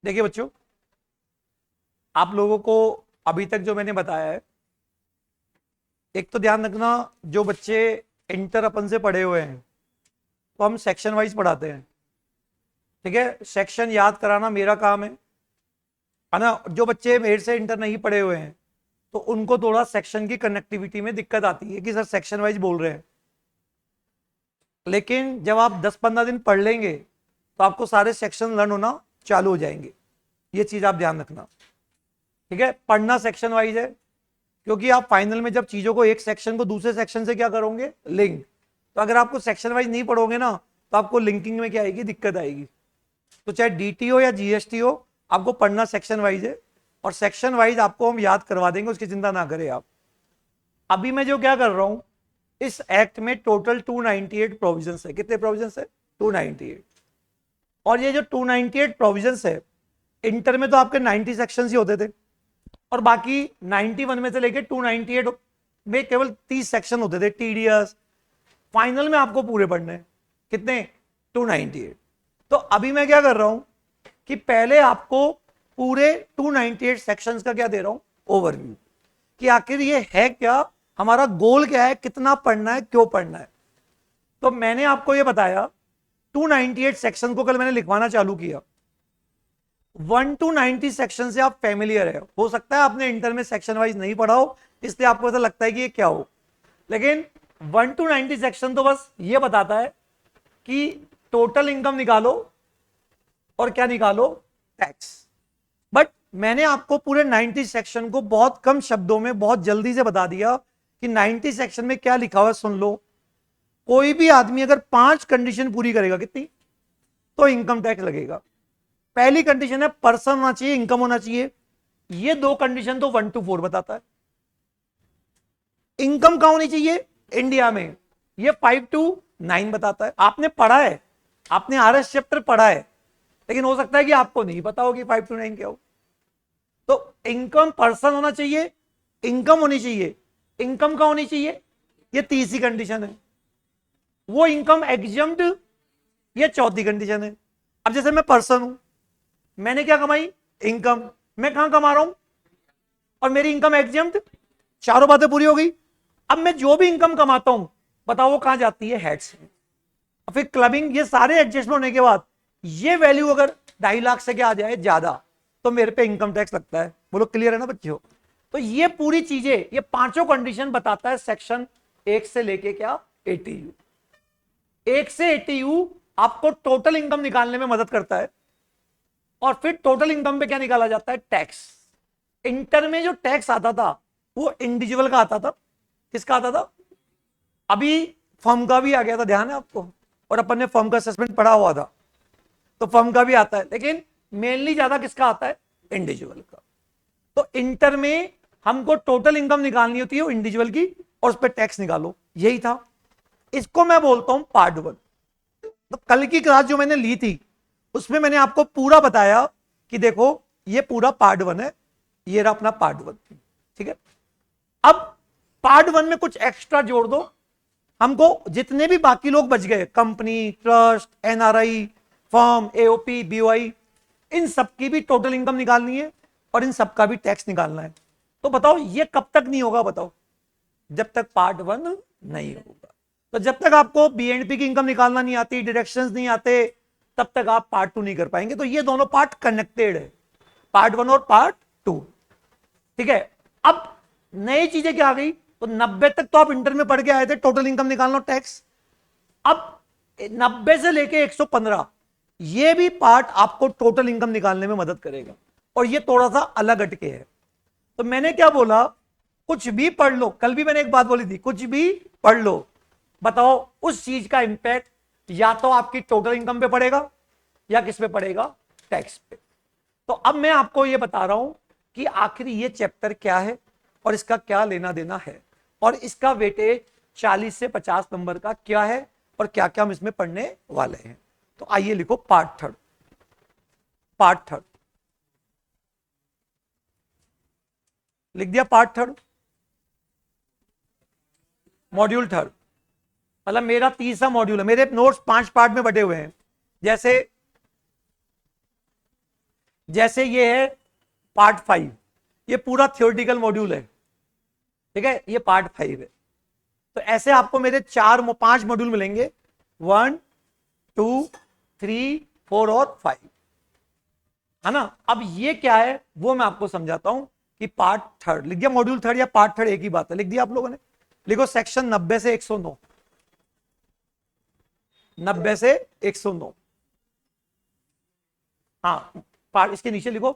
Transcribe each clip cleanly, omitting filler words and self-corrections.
देखिए बच्चों, आप लोगों को अभी तक जो मैंने बताया है, एक तो ध्यान रखना, जो बच्चे इंटर अपन से पढ़े हुए हैं तो हम सेक्शन वाइज पढ़ाते हैं। ठीक है, सेक्शन याद कराना मेरा काम है ना। जो बच्चे मेरे से इंटर नहीं पढ़े हुए हैं तो उनको थोड़ा सेक्शन की कनेक्टिविटी में दिक्कत आती है कि सर सेक्शन वाइज बोल रहे हैं, लेकिन जब आप 10-15 दिन पढ़ लेंगे तो आपको सारे सेक्शन लर्न होना चालू हो जाएंगे। ये चीज आप ध्यान रखना। ठीक है, पढ़ना सेक्शन वाइज है, क्योंकि आप फाइनल में जब चीजों को एक सेक्शन को दूसरे सेक्शन से क्या करोगे, लिंक। तो अगर आपको सेक्शन वाइज नहीं पढ़ोगे ना तो आपको लिंकिंग में क्या आएगी, दिक्कत आएगी। तो चाहे डीटी हो या जीएसटी हो, आपको पढ़ना सेक्शन वाइज है, और सेक्शन वाइज आपको हम याद करवा देंगे, उसकी चिंता ना करें आप। अभी मैं जो क्या कर रहा हूं, इस एक्ट में टोटल 298 प्रोविजंस है। कितने प्रोविजंस है? 298। और ये जो 298 प्रोविजंस है, इंटर में तो आपके 90 सेक्शन ही होते थे, और बाकी 91 में से लेके 298 में केवल 30 सेक्शन होते थे टीडीएस। फाइनल में आपको पूरे पढ़ने हैं। कितने? 298। तो अभी मैं क्या कर रहा हूं कि पहले आपको पूरे 298 सेक्शंस का क्या दे रहा हूं, ओवरव्यू, कि आखिर ये है क्या, हमारा गोल क्या है, कितना पढ़ना है, क्यों पढ़ना है। तो मैंने आपको ये बताया, 298 सेक्शन को कल मैंने लिखवाना चालू किया। 1 to 90 सेक्शन से आप फैमिलियर है। हो सकता है आपने इंटर में सेक्शन वाइज नहीं पढ़ा हो, इसलिए आपको ऐसा लगता है कि ये क्या हो, लेकिन 1 to 90 सेक्शन तो बस ये बताता है कि टोटल इनकम निकालो और क्या निकालो, टैक्स। बट मैंने आपको पूरे 90 सेक्शन को बहुत कम शब्दों में बहुत जल्दी से बता दिया कि 90 सेक्शन में क्या लिखा हुआ है। सुन लो, कोई भी आदमी अगर 5 कंडीशन पूरी करेगा, कितनी, तो इनकम टैक्स लगेगा। पहली कंडीशन है पर्सन होना चाहिए, इनकम होना चाहिए। ये 2 कंडीशन तो 1 to 4 बताता है। इनकम कहां होनी चाहिए, इंडिया में, ये 5 to 9 बताता है। आपने पढ़ा है, आपने आरएस चैप्टर पढ़ा है, लेकिन हो सकता है कि आपको नहीं पता हो कि 5 to 9 क्या हो। तो इनकम पर्सन होना चाहिए, इनकम होनी चाहिए। इनकम कहां होनी चाहिए, ये तीसरी कंडीशन है। वो इनकम एग्जम्प्ट, ये चौथी कंडीशन है। अब जैसे मैं पर्सन हूं, मैंने क्या कमाई, इनकम, मैं कहां कमा रहा हूं, और मेरी इनकम एग्जम्प्ट, चारों बातें पूरी हो गई। अब मैं जो भी इनकम कमाता हूं, बताओ वो कहां जाती है, हेड्स में। फिर क्लबिंग, ये सारे एडजस्टमेंट होने के बाद ये वैल्यू अगर 2.5 लाख से क्या आ जाए ज्यादा, तो मेरे पे इनकम टैक्स लगता है। बोलो क्लियर है ना बच्चों? तो ये पूरी चीजें, ये पांचों कंडीशन बताता है सेक्शन 1 से लेके क्या, 80U। 1 से 80U आपको टोटल इनकम निकालने में मदद करता है, और फिर टोटल इनकम पे क्या निकाला जाता है, टैक्स। इंटर में जो टैक्स आता था वो इंडिविजुअल का आता था। किसका आता था? अभी फर्म का भी आ गया था, ध्यान है आपको, और अपन ने फर्म का असेसमेंट पढ़ा हुआ था, तो फर्म का भी आता है, लेकिन मेनली ज्यादा किसका आता है, इंडिविजुअल का। तो इंटर में हमको टोटल इनकम निकालनी होती है इंडिविजुअल की, और उस पर टैक्स निकालो, यही था। इसको मैं बोलता हूं पार्ट 1। तो कल की क्लास जो मैंने ली थी उसमें मैंने आपको पूरा बताया कि देखो ये पूरा पार्ट 1 है, ये रहा अपना पार्ट 1। ठीक है, अब पार्ट 1 में कुछ एक्स्ट्रा जोड़ दो। हमको जितने भी बाकी लोग बच गए, company, trust, NRI, firm, AOP, BOI, इन सबकी भी टोटल इनकम निकालनी है, और इन सबका भी टैक्स निकालना है। तो बताओ ये कब तक नहीं होगा, बताओ, जब तक पार्ट 1 नहीं होगा। तो जब तक आपको बीएनपी की इनकम निकालना नहीं आती, डिडक्शंस नहीं आते, तब तक आप पार्ट 2 नहीं कर पाएंगे। तो ये दोनों पार्ट कनेक्टेड है, पार्ट 1 और पार्ट 2। ठीक है, अब नई चीजें क्या आ गई, तो 90 तक तो आप इंटर में पढ़ के आए थे, टोटल इनकम निकालना, टैक्स। अब 90 से लेके 115, ये भी पार्ट आपको टोटल इनकम निकालने में मदद करेगा, और ये थोड़ा सा अलग हटके है। तो मैंने क्या बोला, कुछ भी पढ़ लो, कल भी मैंने एक बात बोली थी, कुछ भी पढ़ लो, बताओ उस चीज का इंपैक्ट या तो आपकी टोटल इनकम पे पड़ेगा या किस पे पड़ेगा, टैक्स पे। तो अब मैं आपको यह बता रहा हूं कि आखिर ये चैप्टर क्या है और इसका क्या लेना देना है, और इसका वेटेज 40 से 50 नंबर का क्या है, और क्या क्या हम इसमें पढ़ने वाले हैं। तो आइए लिखो पार्ट 3। पार्ट 3 लिख दिया, पार्ट 3, मॉड्यूल 3। मतलब मेरा तीसरा मॉड्यूल है, मेरे नोट्स 5 पार्ट में बटे हुए हैं। जैसे जैसे ये है पार्ट 5, ये पूरा थियोरेटिकल मॉड्यूल है, ठीक है, ये पार्ट 5 है। तो ऐसे आपको मेरे 4-5 मॉड्यूल मिलेंगे, 1 2 3 4 और 5, है ना। अब ये क्या है वो मैं आपको समझाता हूं कि पार्ट 3 लिख दिया, मॉड्यूल 3 या पार्ट 3 एक ही बात है, लिख दिया आप लोगों ने। लिखो सेक्शन 90 से 109, 90 से 109, हाँ पार्ट इसके नीचे लिखो,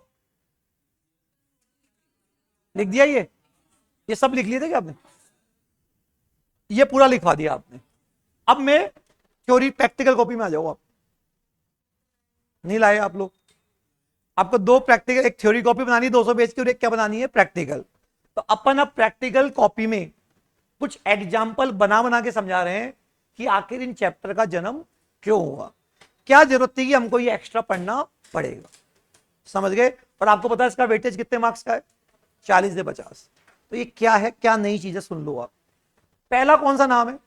लिख दिया ये सब लिख लिए थे क्या आपने, ये पूरा लिखवा दिया आपने। अब मैं थ्योरी प्रैक्टिकल कॉपी में आ जाओ, आप नहीं लाए आप लोग, आपको 2 प्रैक्टिकल, एक थ्योरी कॉपी बनानी है 200 पेज की और एक क्या बनानी है प्रैक्टिकल। तो अपन अब प्रैक्टिकल कॉपी में कुछ एग्जाम्पल बना बना के समझा रहे हैं कि आखिर इन चैप्टर का जन्म क्यों हुआ, क्या जरूरत थी कि हमको ये एक्स्ट्रा पढ़ना पड़ेगा, समझ गए। और आपको पता है इसका वेटेज कितने मार्क्स का है, 40 से 50। तो ये क्या है, क्या नई चीजें, सुन लो आप। पहला कौन सा नाम है,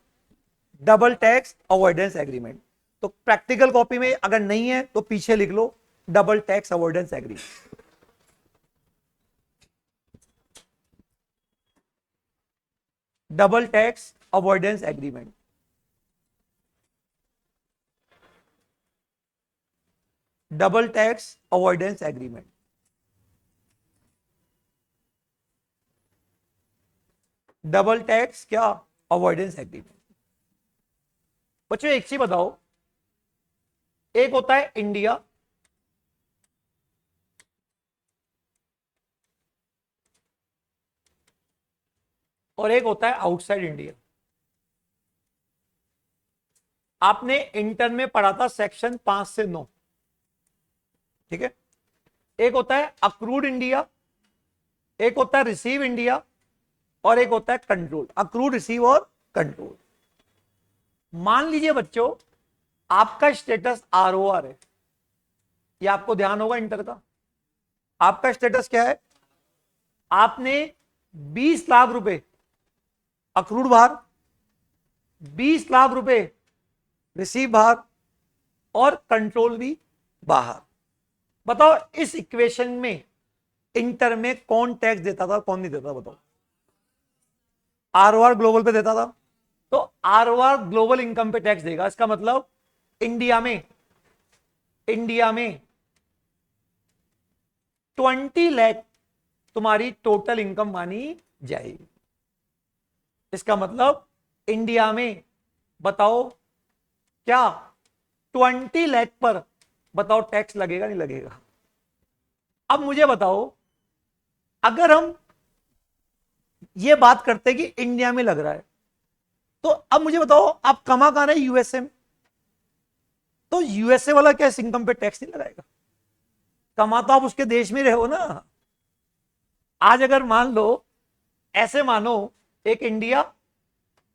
डबल टैक्स अवॉइडेंस एग्रीमेंट। तो प्रैक्टिकल कॉपी में अगर नहीं है तो पीछे लिख लो double tax avoidance agreement. Double tax avoidance agreement, double tax avoidance agreement, double tax क्या, अवॉइडेंस एग्रीमेंट। बच्चों एक चीज बताओ, एक होता है इंडिया, और एक होता है आउटसाइड इंडिया। आपने इंटर में पढ़ा था सेक्शन 5 से 9, ठीक है। एक होता है अक्रूड इंडिया, एक होता है रिसीव इंडिया, और एक होता है कंट्रोल, अक्रूड, रिसीव और कंट्रोल। मान लीजिए बच्चों आपका स्टेटस आरओआर है, ये आपको ध्यान होगा इंटर का। आपका स्टेटस क्या है, आपने 20 लाख रुपए अक्रूड बाहर, 20 लाख रुपए रिसीव बाहर, और कंट्रोल भी बाहर। बताओ इस इक्वेशन में इंटर में कौन टैक्स देता था कौन नहीं देता, बताओ। आरओआर ग्लोबल पे देता था, तो आरओआर ग्लोबल इनकम पे टैक्स देगा। इसका मतलब इंडिया में 20 लाख तुम्हारी टोटल इनकम मानी जाएगी। इसका मतलब इंडिया में बताओ क्या 20 लाख पर बताओ टैक्स लगेगा नहीं लगेगा। अब मुझे बताओ अगर हम ये बात करते कि इंडिया में लग रहा है, तो अब मुझे बताओ आप कमा कहां रहे, यूएसए में, तो यूएसए वाला क्या इस इनकम पे टैक्स नहीं लगाएगा, कमा तो आप उसके देश में रहो ना। आज अगर मान लो, ऐसे मानो एक इंडिया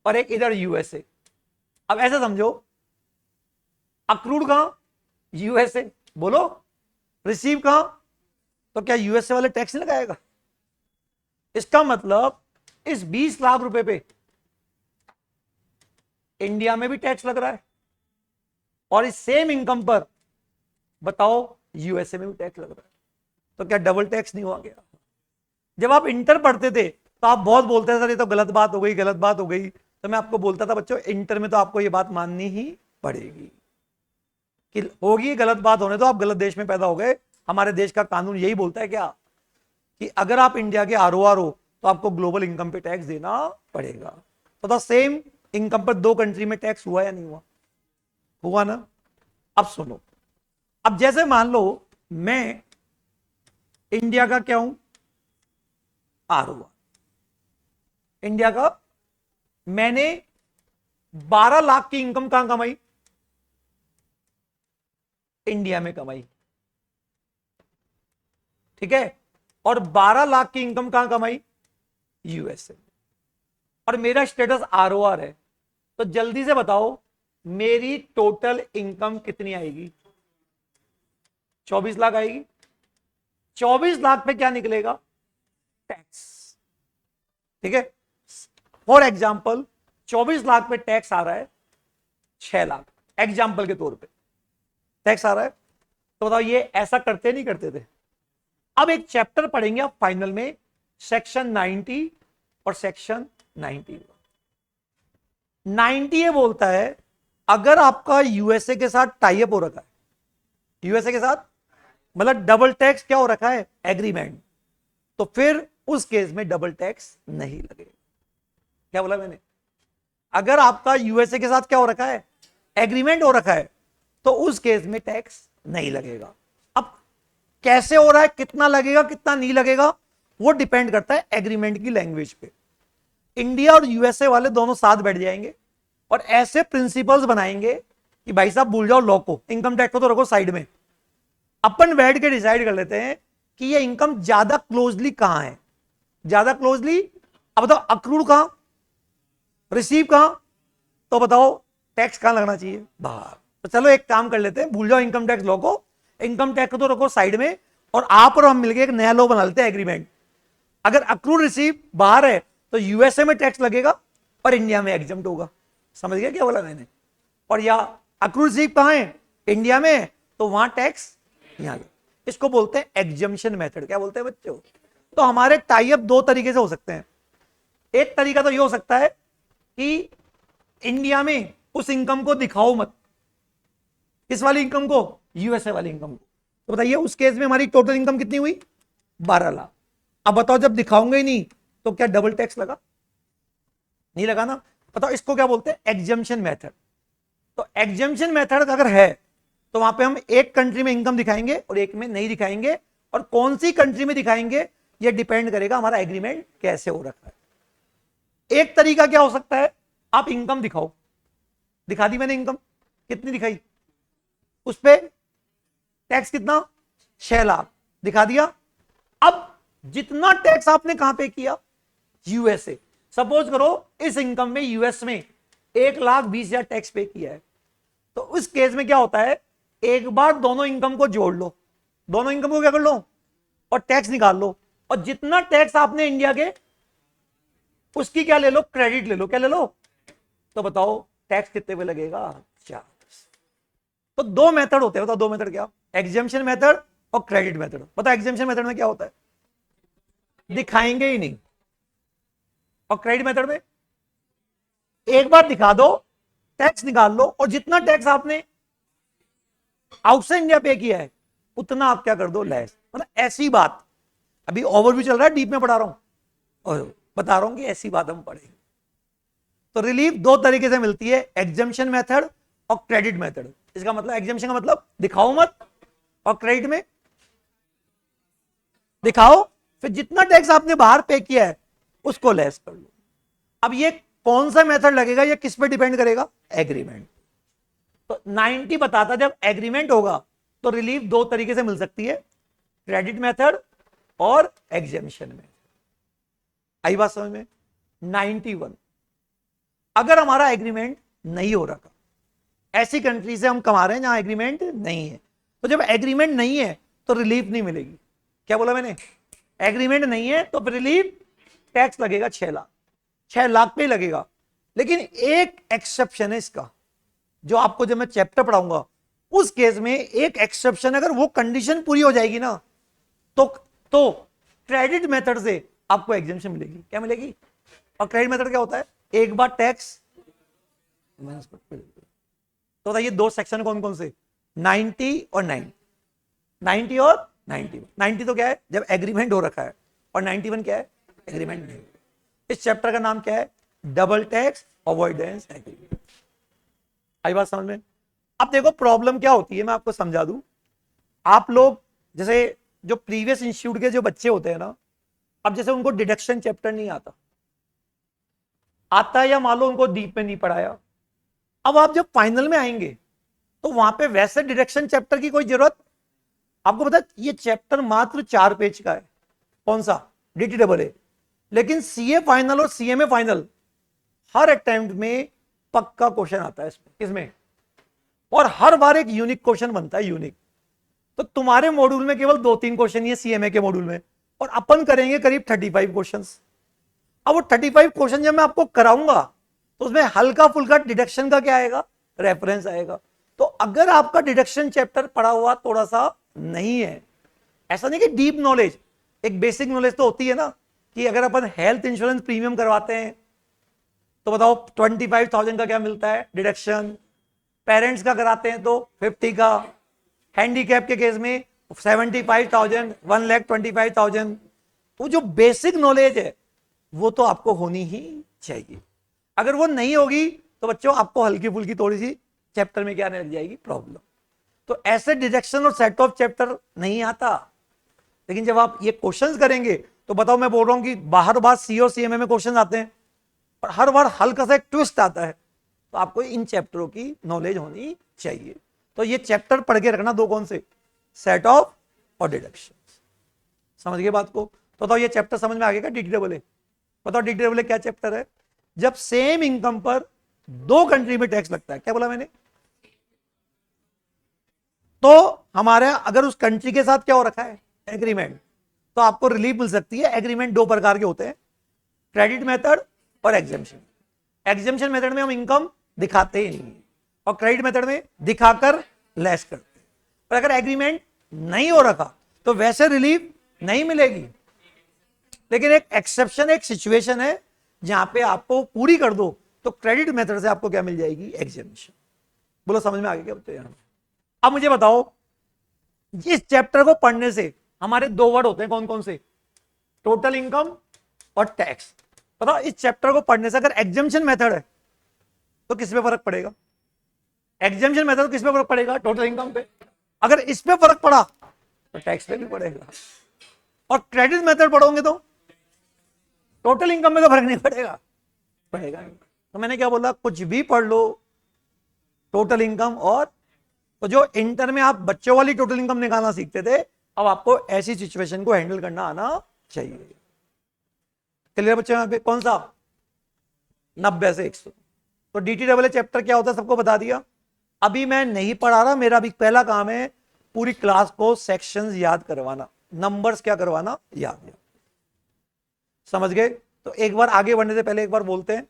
और एक इधर यूएसए, अब ऐसे समझो अक्रूड कहां, यूएसए, बोलो रिसीव कहां, तो क्या यूएसए वाले टैक्स नहीं लगाएगा। इसका मतलब इस 20 लाख रुपए पे इंडिया में भी टैक्स लग रहा है, और इस सेम इनकम पर बताओ यूएसए में भी टैक्स लग रहा है, तो क्या डबल टैक्स नहीं हुआ गया। जब आप इंटर पढ़ते थे तो आप बहुत बोलते थे सर ये तो गलत बात हो गई, गलत बात हो गई। तो मैं आपको बोलता था बच्चों इंटर में तो आपको ये बात माननी ही पड़ेगी कि होगी गलत बात होने, तो आप गलत देश में पैदा हो गए। हमारे देश का कानून यही बोलता है क्या, कि अगर आप इंडिया के आरओआर हो तो आपको ग्लोबल इनकम पे टैक्स देना पड़ेगा। तो सेम इनकम पर 2 कंट्री में टैक्स हुआ या नहीं हुआ, हुआ ना। अब सुनो, अब जैसे मान लो मैं इंडिया का क्या हूं, आरओआर, इंडिया का, मैंने 12 लाख की इनकम कहां कमाई, इंडिया में कमाई, ठीक है, और 12 लाख की इनकम कहां कमाई, यूएसए, और मेरा स्टेटस आरओआर है। तो जल्दी से बताओ मेरी टोटल इनकम कितनी आएगी, 24 लाख आएगी। 24 लाख पे क्या निकलेगा, टैक्स, ठीक है। फॉर एग्जाम्पल 24 लाख पे टैक्स आ रहा है 6 लाख, एग्जाम्पल के तौर पे टैक्स आ रहा है। तो बताओ ये ऐसा करते नहीं करते थे, अब एक चैप्टर पढ़ेंगे आप फाइनल में, सेक्शन 90 और सेक्शन 91। 90 ये बोलता है अगर आपका यूएसए के साथ टाई अप हो रखा है, यूएसए के साथ मतलब डबल टैक्स क्या हो रखा है, एग्रीमेंट, तो फिर उस केस में डबल टैक्स नहीं लगेगा। क्या बोला मैंने? अगर आपका यूएसए के साथ क्या हो रखा है, एग्रीमेंट हो रखा है, तो उस केस में टैक्स नहीं लगेगा। अब कैसे हो रहा है, कितना लगेगा कितना नहीं लगेगा, वो डिपेंड करता है एग्रीमेंट की लैंग्वेज पे। इंडिया और यूएसए वाले दोनों साथ बैठ जाएंगे और ऐसे प्रिंसिपल्स बनाएंगे कि भाई साहब भूल जाओ लॉ को, इनकम टैक्स को तो रखो साइड में, अपन बैठ के डिसाइड कर लेते हैं कि ये इनकम ज्यादा क्लोजली कहां है, ज्यादा क्लोजली। अब बताओ अक्रूड कहां, रिसीव कहां, तो बताओ टैक्स कहां लगना चाहिए, बाहर। तो चलो एक काम कर लेते हैं, भूल जाओ इनकम टैक्स लॉ को, इनकम टैक्स को तो रखो साइड में, और आप और हम मिलकर एक नया लॉ बना लेते हैं, एग्रीमेंट। अगर अक्रूड रिसीव बाहर है तो यूएसए में टैक्स लगेगा और इंडिया में एग्जम्प्ट होगा। समझ गया क्या बोला मैंने? और या अक्रूड रिसीव कहां है, इंडिया में, तो वहां टैक्स यहां। इसको बोलते हैं एग्जम्पशन मेथड। क्या बोलते हैं बच्चों? तो हमारे टाई अप दो तरीके से हो सकते हैं। एक तरीका तो ये हो सकता है कि इंडिया में उस इनकम को दिखाओ मत, किस वाली इनकम को, यूएसए वाली इनकम को। तो बताइए उस केस में हमारी टोटल इनकम कितनी हुई, 12 लाख। अब बताओ जब दिखाऊंगे ही नहीं तो क्या डबल टैक्स लगा? नहीं लगा ना। बताओ इसको क्या बोलते हैं, एग्जम्पशन मेथड। तो एग्जम्पशन मेथड अगर है तो वहां पे हम एक कंट्री में इनकम दिखाएंगे और एक में नहीं दिखाएंगे, और कौन सी कंट्री में दिखाएंगे ये डिपेंड करेगा हमारा एग्रीमेंट कैसे हो रखा है। एक तरीका क्या हो सकता है, आप इनकम दिखाओ, दिखा दी मैंने इनकम, कितनी दिखाई, उस पे टैक्स कितना, 6 लाख, दिखा दिया। अब जितना टैक्स आपने कहां पे किया, यूएसए। सपोज करो इस इनकम में यूएस में 1,20,000 टैक्स पे किया है, तो उस केस में क्या होता है, एक बार दोनों इनकम को जोड़ लो, दोनों इनकम को क्या कर लो और टैक्स निकाल लो, और जितना टैक्स आपने इंडिया के, उसकी क्या ले लो, क्रेडिट ले लो। क्या ले लो? तो बताओ टैक्स कितने पे लगेगा, 4। तो दो मेथड होते हैं, बताओ दो मेथड क्या, एग्जेम्पशन मेथड और क्रेडिट मेथड। बताओ एग्जेम्पशन मेथड में क्या होता है, दिखाएंगे ही नहीं, और क्रेडिट मेथड में एक बार दिखा दो, टैक्स निकाल लो, और जितना टैक्स आपने आउटसाइड इंडिया पे किया है उतना आप क्या कर दो, लेस। मतलब ऐसी बात, अभी ओवरव्यू चल रहा है, डीप में पढ़ा रहा हूं और बता रहा हूं कि ऐसी बात हम पढ़ेंगे। तो रिलीफ दो तरीके से मिलती है, एग्जेम्पशन मेथड और क्रेडिट मेथड। इसका मतलब एग्जेम्पशन का मतलब दिखाओ मत, और क्रेडिट में दिखाओ, फिर जितना टैक्स आपने बाहर पे किया है उसको लेस कर लो। अब ये कौन सा मेथड लगेगा, ये किस पे डिपेंड करेगा, एग्रीमेंट। तो 90 बताता जब एग्रीमेंट होगा तो रिलीफ दो तरीके से मिल सकती है, क्रेडिट मेथड और एग्जेम्पशन मेथड। आई बात समझ में? 91 अगर हमारा एग्रीमेंट नहीं हो रखा, ऐसी कंट्री से हम कमा रहे हैं जहां एग्रीमेंट नहीं है, तो जब एग्रीमेंट नहीं है तो रिलीफ नहीं मिलेगी। क्या बोला मैंने? एग्रीमेंट नहीं है तो रिलीफ टैक्स लगेगा 6 लाख, 6 लाख पे लगेगा। लेकिन एक एक्सेप्शन है इसका, जो आपको जब मैं चैप्टर पढ़ाऊंगा उस केस में एक एक्सेप्शन, अगर वो कंडीशन पूरी हो जाएगी ना तो क्रेडिट मेथड से आपको एग्जेम्पशन मिलेगी। क्या मिलेगी? और क्रेडिट मेथड क्या होता है, एक बार टैक्स। तो बताइए दो सेक्शन कौन कौन से, 90 और 9, 90 और 91। 90 तो क्या है, जब एग्रीमेंट हो रखा है, और 91 क्या है, एग्रीमेंट नहीं। इस चैप्टर का नाम क्या है, डबल टैक्स अवॉइडेंस एग्रीमेंट। आई बात समझ में? अब देखो प्रॉब्लम क्या होती है, मैं आपको समझा दूं। आप लोग जैसे जो प्रीवियस इंस्टीट्यूट के जो बच्चे होते हैं ना, अब जैसे उनको डिडक्शन चैप्टर नहीं आता, आता है या मान लो उनको डीप में नहीं पढ़ाया, अब आप जब फाइनल में आएंगे तो वहां पे वैसे डिडक्शन चैप्टर की कोई जरूरत, आपको पता है ये चैप्टर मात्र 4 पेज का है, कौन सा, DTAA। लेकिन सीए फाइनल और सीएमए फाइनल हर अटेम्प्ट में पक्का क्वेश्चन आता है इसमें, किसमें, और हर बार एक यूनिक क्वेश्चन बनता है, यूनिक। तो तुम्हारे मॉड्यूल में केवल 2-3 क्वेश्चन ही है सीएमए के मॉड्यूल में, और अपन करेंगे करीब 35 क्वेश्चंस। अब वो 35 क्वेश्चन जब मैं आपको कराऊंगा तो उसमें हल्का फुल्का डिडक्शन का क्या आएगा, रेफरेंस आएगा। तो अगर आपका डिडक्शन चैप्टर पढ़ा हुआ थोड़ा सा नहीं है, ऐसा नहीं कि डीप नॉलेज, एक बेसिक नॉलेज तो होती है ना, कि अगर अपन हेल्थ इंश्योरेंस प्रीमियम करवाते हैं तो बताओ 25,000 का क्या मिलता है डिडक्शन, पेरेंट्स का कराते हैं तो 50 का, हैंडीकैप के केस में 75,000, 1,25,000। वो जो बेसिक नॉलेज है वो तो आपको होनी ही चाहिए। अगर वो नहीं होगी तो बच्चों आपको हल्की फुल्की थोड़ी सी चैप्टर में क्या आने लग जाएगी, प्रॉब्लम। तो ऐसे डिडक्शन और सेट ऑफ चैप्टर नहीं आता। लेकिन जब आप ये क्वेश्चंस करेंगे तो बताओ, मैं बोल रहा हूं कि बाहर बार सी और सीएमए में क्वेश्चन आते हैं और हर बार हल्का सा एक ट्विस्ट आता है, तो आपको इन चैप्टरों की नॉलेज होनी चाहिए। तो ये चैप्टर पढ़ के रखना, दो कौन से, सेट ऑफ और डिडक्शन। समझ गए बात को? तो बताओ ये चैप्टर समझ में आ गया DTAA? बताओ DTAA क्या चैप्टर है? जब सेम इनकम पर दो कंट्री में टैक्स लगता है। क्या बोला मैंने? तो हमारे अगर उस कंट्री के साथ क्या हो रखा है, एग्रीमेंट, तो आपको रिलीफ मिल सकती है। एग्रीमेंट दो प्रकार के होते हैं, क्रेडिट मेथड और एग्जेम्पशन। एग्जेम्पशन मेथड में हम इनकम दिखाते ही नहीं और क्रेडिट मेथड में दिखाकर लेस करते हैं। पर अगर एग्रीमेंट नहीं हो रखा तो वैसे रिलीफ नहीं मिलेगी। लेकिन एक एक्सेप्शन, एक सिचुएशन है जहां पे आपको पूरी कर दो तो क्रेडिट मेथड से आपको क्या मिल जाएगी, एग्जेम्पशन। बोलो समझ में आ गया क्या बच्चे? यहां अब मुझे बताओ, इस चैप्टर को पढ़ने से हमारे दो वर्ड होते हैं, कौन कौन से, टोटल इनकम और टैक्स। बताओ इस चैप्टर को पढ़ने से अगर एग्जेम्पशन मेथड है तो किस पे फर्क पड़ेगा? एग्जेम्पशन मेथड किस पे फर्क पड़ेगा? टोटल इनकम पे। अगर इस पे फर्क पड़ा तो टैक्स पे भी पड़ेगा। और क्रेडिट मेथड पढ़ोगे तो टोटल इनकम में तो फर्क नहीं पड़ेगा, पड़ेगा नहीं। तो मैंने क्या बोला, कुछ भी पढ़ लो, टोटल इनकम और, तो जो इंटर में आप बच्चों वाली टोटल इनकम निकालना सीखते थे, अब आपको ऐसी सिचुएशन को हैंडल करना आना चाहिए। क्लियर बच्चों? यहाँ पे कौन सा 90 से 100। तो DTAA चैप्टर क्या होता है सबको बता दिया। अभी मैं नहीं पढ़ा रहा, मेरा अभी पहला काम है पूरी क्लास को सेक्शंस याद करवाना, नंबर्स क्या करवाना, याद। समझ गए? तो एक बार आगे बढ़ने से पहले एक बार बोलते हैं,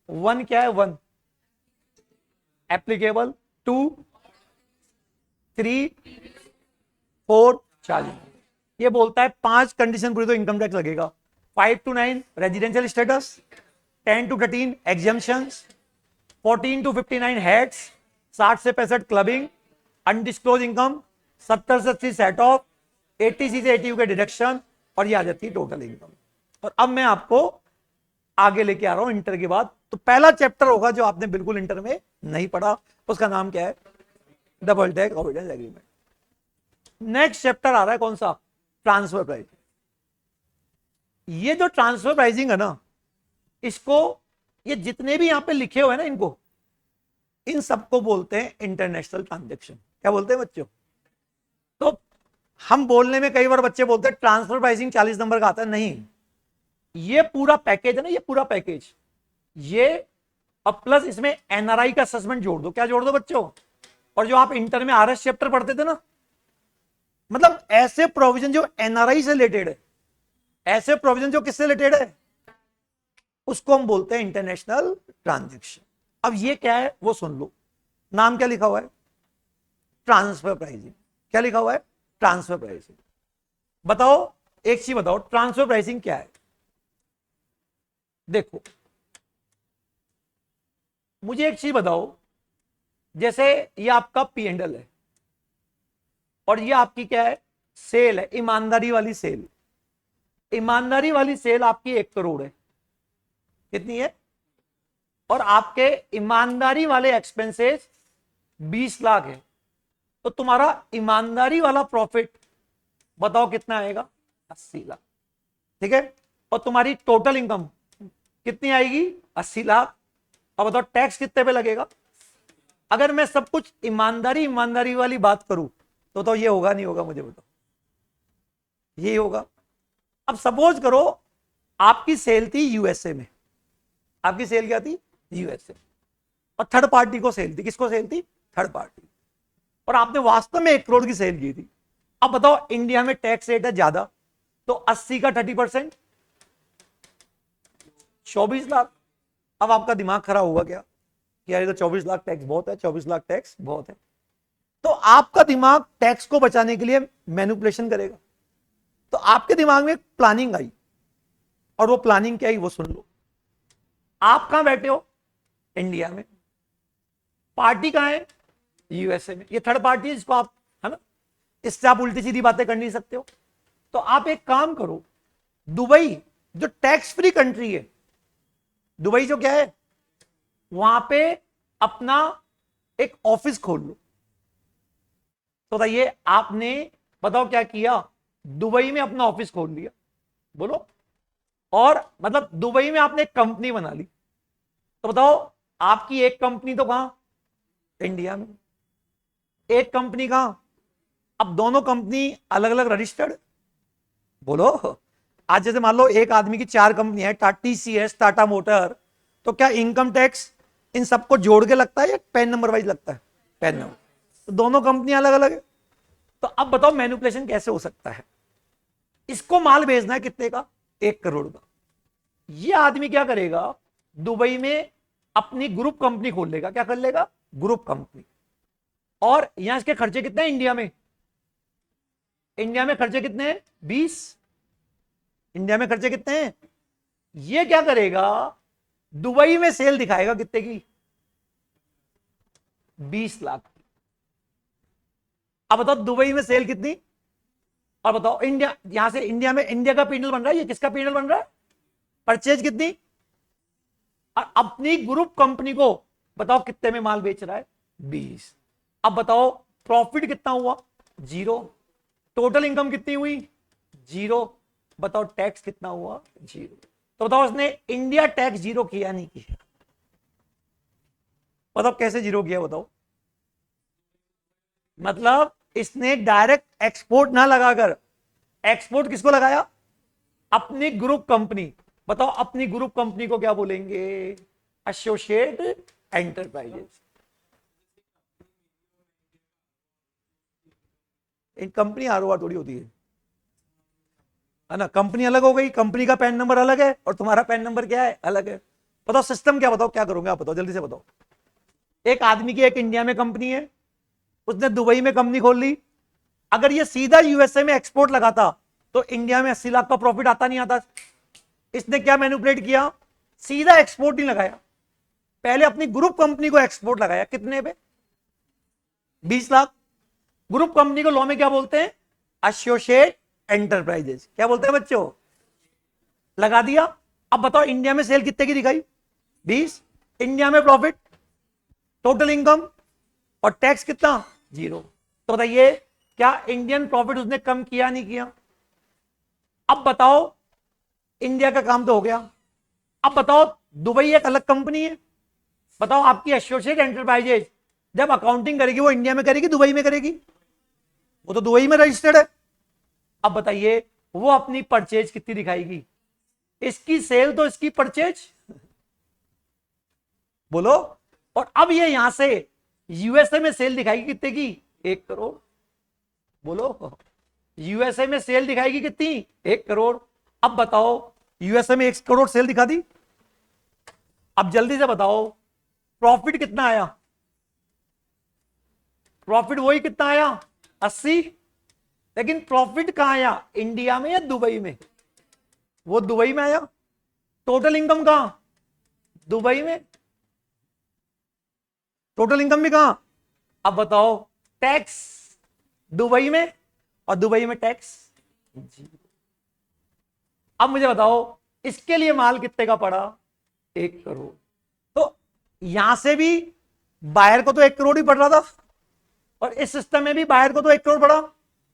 1 क्या है, 1 एप्लीकेबल, 2 3 4 40। ये बोलता है 5 कंडीशन पूरी तो इनकम टैक्स लगेगा। 5 to 9 residential status, 10 to 13 exemptions, 14 to 59 heads, 60 से 65 क्लबिंग, अनडिस्क्लोज इनकम, 70 से 80 सेट ऑफ, 80 से 80 के डिडक्शन, और ये आ जाती है टोटल इनकम। और अब मैं आपको आगे लेके आ रहा हूं इंटर के बाद। तो पहला चैप्टर होगा जो आपने बिल्कुल इंटर में नहीं पढ़ा, उसका नाम क्या है, double tax avoidance agreement. Next chapter आ रहा है कौन सा, ट्रांसफर प्राइसिंग। ये जो ट्रांसफर प्राइसिंग है ना, इसको, ये जितने भी यहां पे लिखे हुए हैं ना, इनको, इन सबको बोलते हैं इंटरनेशनल ट्रांजैक्शन। क्या बोलते हैं बच्चों? तो हम बोलने में कई बार बच्चे बोलते हैं ट्रांसफर प्राइसिंग 40 नंबर का आता है। नहीं, ये पूरा पैकेज है ना, ये पूरा पैकेज, ये अब प्लस इसमें एनआरआई का असेसमेंट जोड़ दो। क्या जोड़ दो बच्चों? और जो आप इंटर में आरएस चैप्टर पढ़ते थे ना, मतलब ऐसे प्रोविजन जो एनआरआई से रिलेटेड है, ऐसे प्रोविजन जो किससे रिलेटेड है, उसको हम बोलते हैं इंटरनेशनल ट्रांजैक्शन। अब ये क्या है वो सुन लो, नाम क्या लिखा हुआ है, ट्रांसफर प्राइसिंग। क्या लिखा हुआ है, ट्रांसफर प्राइसिंग। बताओ एक चीज बताओ, ट्रांसफर प्राइसिंग क्या है? देखो मुझे एक चीज बताओ, जैसे ये आपका P&L है और ये आपकी क्या है, सेल है, ईमानदारी वाली सेल। ईमानदारी वाली सेल आपकी 1 करोड़ है, कितनी है? और आपके ईमानदारी वाले एक्सपेंसेस 20 लाख है। तो तुम्हारा ईमानदारी वाला प्रॉफिट बताओ कितना आएगा, 80 लाख। ठीक है? और तुम्हारी टोटल इनकम कितनी आएगी, 80 लाख। अब बताओ टैक्स कितने पे लगेगा? अगर मैं सब कुछ ईमानदारी वाली बात करूं तो ये होगा नहीं होगा, मुझे बताओ, ये होगा। अब सपोज करो आपकी सेल थी यूएसए में, आपकी सेल क्या थी, यूएसए, और थर्ड पार्टी को सेल थी। किसको सेल थी, थर्ड पार्टी। और आपने वास्तव में 1 करोड़ की सेल की थी। अब बताओ इंडिया में टैक्स रेट है ज्यादा, तो 80 का 30%, 24 लाख। अब आपका दिमाग खराब होगा क्या, कि यार ये तो 24 लाख टैक्स बहुत है, 24 लाख टैक्स बहुत है। तो आपका दिमाग टैक्स को बचाने के लिए मैनिपुलेशन करेगा। तो आपके दिमाग में एक प्लानिंग आई, और वो प्लानिंग क्या आई वो सुन लो। आप कहां बैठे हो? इंडिया में। पार्टी कहां है? यूएसए में। ये थर्ड पार्टी है जिसको आप, है ना, इससे आप उल्टी सीधी बातें कर नहीं सकते हो। तो आप एक काम करो, दुबई जो टैक्स फ्री कंट्री है, दुबई जो क्या है, वहां पे अपना एक ऑफिस खोल लो। तो बताइए आपने, बताओ क्या किया, दुबई में अपना ऑफिस खोल लिया, बोलो, और मतलब दुबई में आपने एक कंपनी बना ली। तो बताओ आपकी एक कंपनी तो कहां? इंडिया में। एक कंपनी कहां? अब दोनों कंपनी अलग अलग रजिस्टर्ड, बोलो। आज जैसे मान लो एक आदमी की 4 कंपनी है, टीसीएस, टाटा मोटर, तो क्या इनकम टैक्स इन सबको जोड़ के लगता है या पैन नंबर वाइज लगता है? Pan number. तो दोनों कंपनी अलग अलग है। तो अब बताओ मैनिपुलेशन कैसे हो सकता है? इसको माल भेजना है कितने का? 1 करोड़ का। ये आदमी क्या करेगा, दुबई में अपनी ग्रुप कंपनी खोल लेगा। क्या कर लेगा? Group company. और यहां इसके खर्चे कितने हैं इंडिया में? इंडिया में खर्चे कितने हैं? 20। इंडिया में खर्चे कितने हैं? ये क्या करेगा, दुबई में सेल दिखाएगा कितने की? 20 लाख। अब बताओ दुबई में सेल कितनी, और बताओ इंडिया, यहां से इंडिया में, इंडिया का पीनल बन रहा है, ये किसका पीनल बन रहा है? परचेज कितनी? और अपनी ग्रुप कंपनी को बताओ कितने में माल बेच रहा है? 20। अब बताओ प्रॉफिट कितना हुआ? 0। टोटल इनकम कितनी हुई? 0। बताओ टैक्स कितना हुआ? 0। तो बताओ उसने इंडिया टैक्स 0 किया नहीं किया? बताओ कैसे 0 किया, बताओ। मतलब इसने डायरेक्ट एक्सपोर्ट ना लगाकर, एक्सपोर्ट किसको लगाया? अपनी ग्रुप कंपनी। बताओ अपनी ग्रुप कंपनी को क्या बोलेंगे? Associate enterprises. इन कंपनी आर थोड़ी होती है ना। कंपनी अलग हो गई, कंपनी का पैन नंबर अलग है और तुम्हारा पैन नंबर क्या है? अलग है। बताओ सिस्टम क्या, बताओ क्या करोगे आप, बताओ जल्दी से बताओ। एक आदमी की एक इंडिया में कंपनी है, उसने दुबई में कंपनी खोल ली। अगर ये सीधा यूएसए में एक्सपोर्ट लगाता तो इंडिया में 80 लाख का प्रॉफिट आता नहीं आता? इसने क्या मैनिपुलेट किया, सीधा एक्सपोर्ट नहीं लगाया, पहले अपनी ग्रुप कंपनी को एक्सपोर्ट लगाया। कितने पे? 20 लाख। ग्रुप कंपनी को लॉ में क्या बोलते हैं? Associate enterprises. क्या बोलते हैं बच्चों? लगा दिया। अब बताओ इंडिया में सेल कितने की दिखाई? 20। इंडिया में प्रॉफिट, टोटल इनकम और टैक्स कितना? 0। तो बताइए क्या इंडियन प्रॉफिट उसने कम किया नहीं किया? अब बताओ इंडिया का काम तो हो गया। अब बताओ दुबई एक अलग कंपनी है, बताओ आपकी एसोसिएट एंटरप्राइजेज जब अकाउंटिंग करेगी वो इंडिया में करेगी दुबई में करेगी? वो तो दुबई में रजिस्टर्ड है। अब बताइए वो अपनी परचेज कितनी दिखाएगी? इसकी सेल तो इसकी परचेज, बोलो। और अब ये यहां से यूएसए में सेल दिखाएगी कितने की? 1 करोड़। बोलो यूएसए में सेल दिखाएगी कितनी? 1 करोड़। अब बताओ यूएसए में 1 करोड़ सेल दिखा दी। अब जल्दी से बताओ प्रॉफिट कितना आया? प्रॉफिट वही कितना आया? 80। लेकिन प्रॉफिट कहां आया, इंडिया में या दुबई में? वो दुबई में आया। टोटल इनकम कहां? दुबई में। टोटल इनकम भी कहां? अब बताओ टैक्स दुबई में, और दुबई में टैक्स 0। अब मुझे बताओ इसके लिए माल कितने का पड़ा? 1 करोड़। तो यहां से भी बायर को तो 1 करोड़ ही पड़ रहा था, और इस सिस्टम में भी बायर को तो 1 करोड़ पड़ा।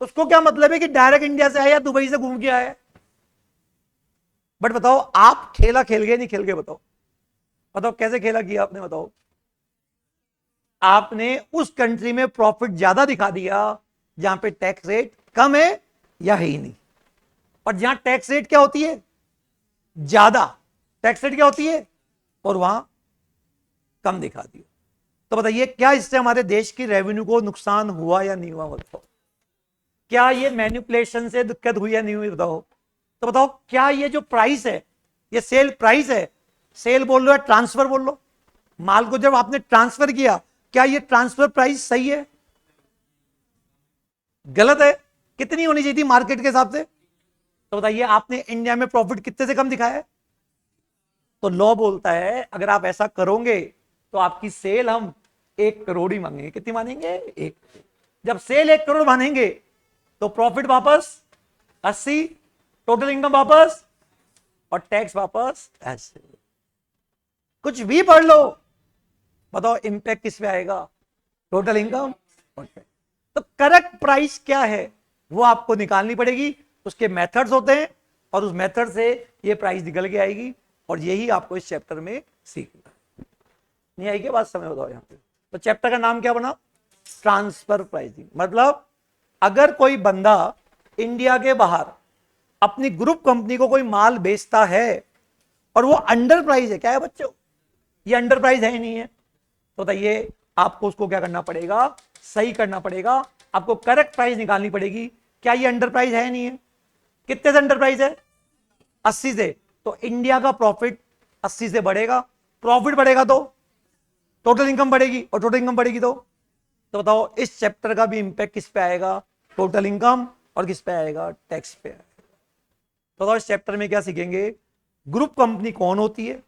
उसको क्या मतलब है कि डायरेक्ट इंडिया से आया, दुबई से घूम के आया? बट बताओ आप खेला खेल गए नहीं खेल गए? बताओ बताओ कैसे खेला किया आपने? बताओ आपने उस कंट्री में प्रॉफिट ज्यादा दिखा दिया जहां पे टैक्स रेट कम है या है ही नहीं। और जहां टैक्स रेट क्या होती है? ज्यादा। टैक्स रेट क्या होती है? और वहां कम दिखा दिया। तो बताइए क्या इससे हमारे देश की रेवेन्यू को नुकसान हुआ या नहीं हुआ? बताओ क्या ये मैनिपुलेशन से दिक्कत हुई या नहीं हुई? बताओ। तो बताओ क्या ये जो प्राइस है, ये सेल प्राइस है, सेल बोल लो या ट्रांसफर बोल लो, माल को जब आपने ट्रांसफर किया, क्या ये ट्रांसफर प्राइस सही है? गलत है। कितनी होनी चाहिए थी मार्केट के हिसाब से? तो बताइए आपने इंडिया में प्रॉफिट कितने से कम दिखाया है? तो लॉ बोलता है अगर आप ऐसा करोगे तो आपकी सेल हम 1 करोड़ ही मांगेंगे। कितनी मानेंगे? 1। जब सेल 1 करोड़ मानेंगे तो प्रॉफिट वापस 80, टोटल इनकम वापस और टैक्स वापस ऐसे। कुछ भी पढ़ लो, बताओ इंपैक्ट किस पे आएगा? Total income. तो करेक्ट प्राइस क्या है वो आपको निकालनी पड़ेगी, उसके मेथड्स होते हैं और उस मेथड से ये प्राइस निकल के आएगी और यही आपको इस चैप्टर में सीखना है। नहीं आई क्या बात? समय बताओ यहां पे। तो चैप्टर का नाम क्या बना? Transfer pricing. मतलब अगर कोई बंदा इंडिया के बाहर अपनी ग्रुप कंपनी को कोई माल बेचता है और वो अंडर प्राइस है, क्या है बच्चों? ये अंडर प्राइस है ही नहीं है, तो बताइए आपको उसको क्या करना पड़ेगा? सही करना पड़ेगा, आपको करेक्ट प्राइस निकालनी पड़ेगी। क्या ये अंडर प्राइस है नहीं है? कितने से अंडर प्राइस है? 80 से। तो इंडिया का प्रॉफिट 80 से बढ़ेगा, प्रॉफिट बढ़ेगा तो टोटल इनकम बढ़ेगी और टोटल इनकम बढ़ेगी तो बताओ इस चैप्टर का भी इंपैक्ट किस पे आएगा? Total income. और किस पे आएगा? टैक्स पे आएगा। तो बताओ इस चैप्टर में क्या सीखेंगे? ग्रुप कंपनी कौन होती है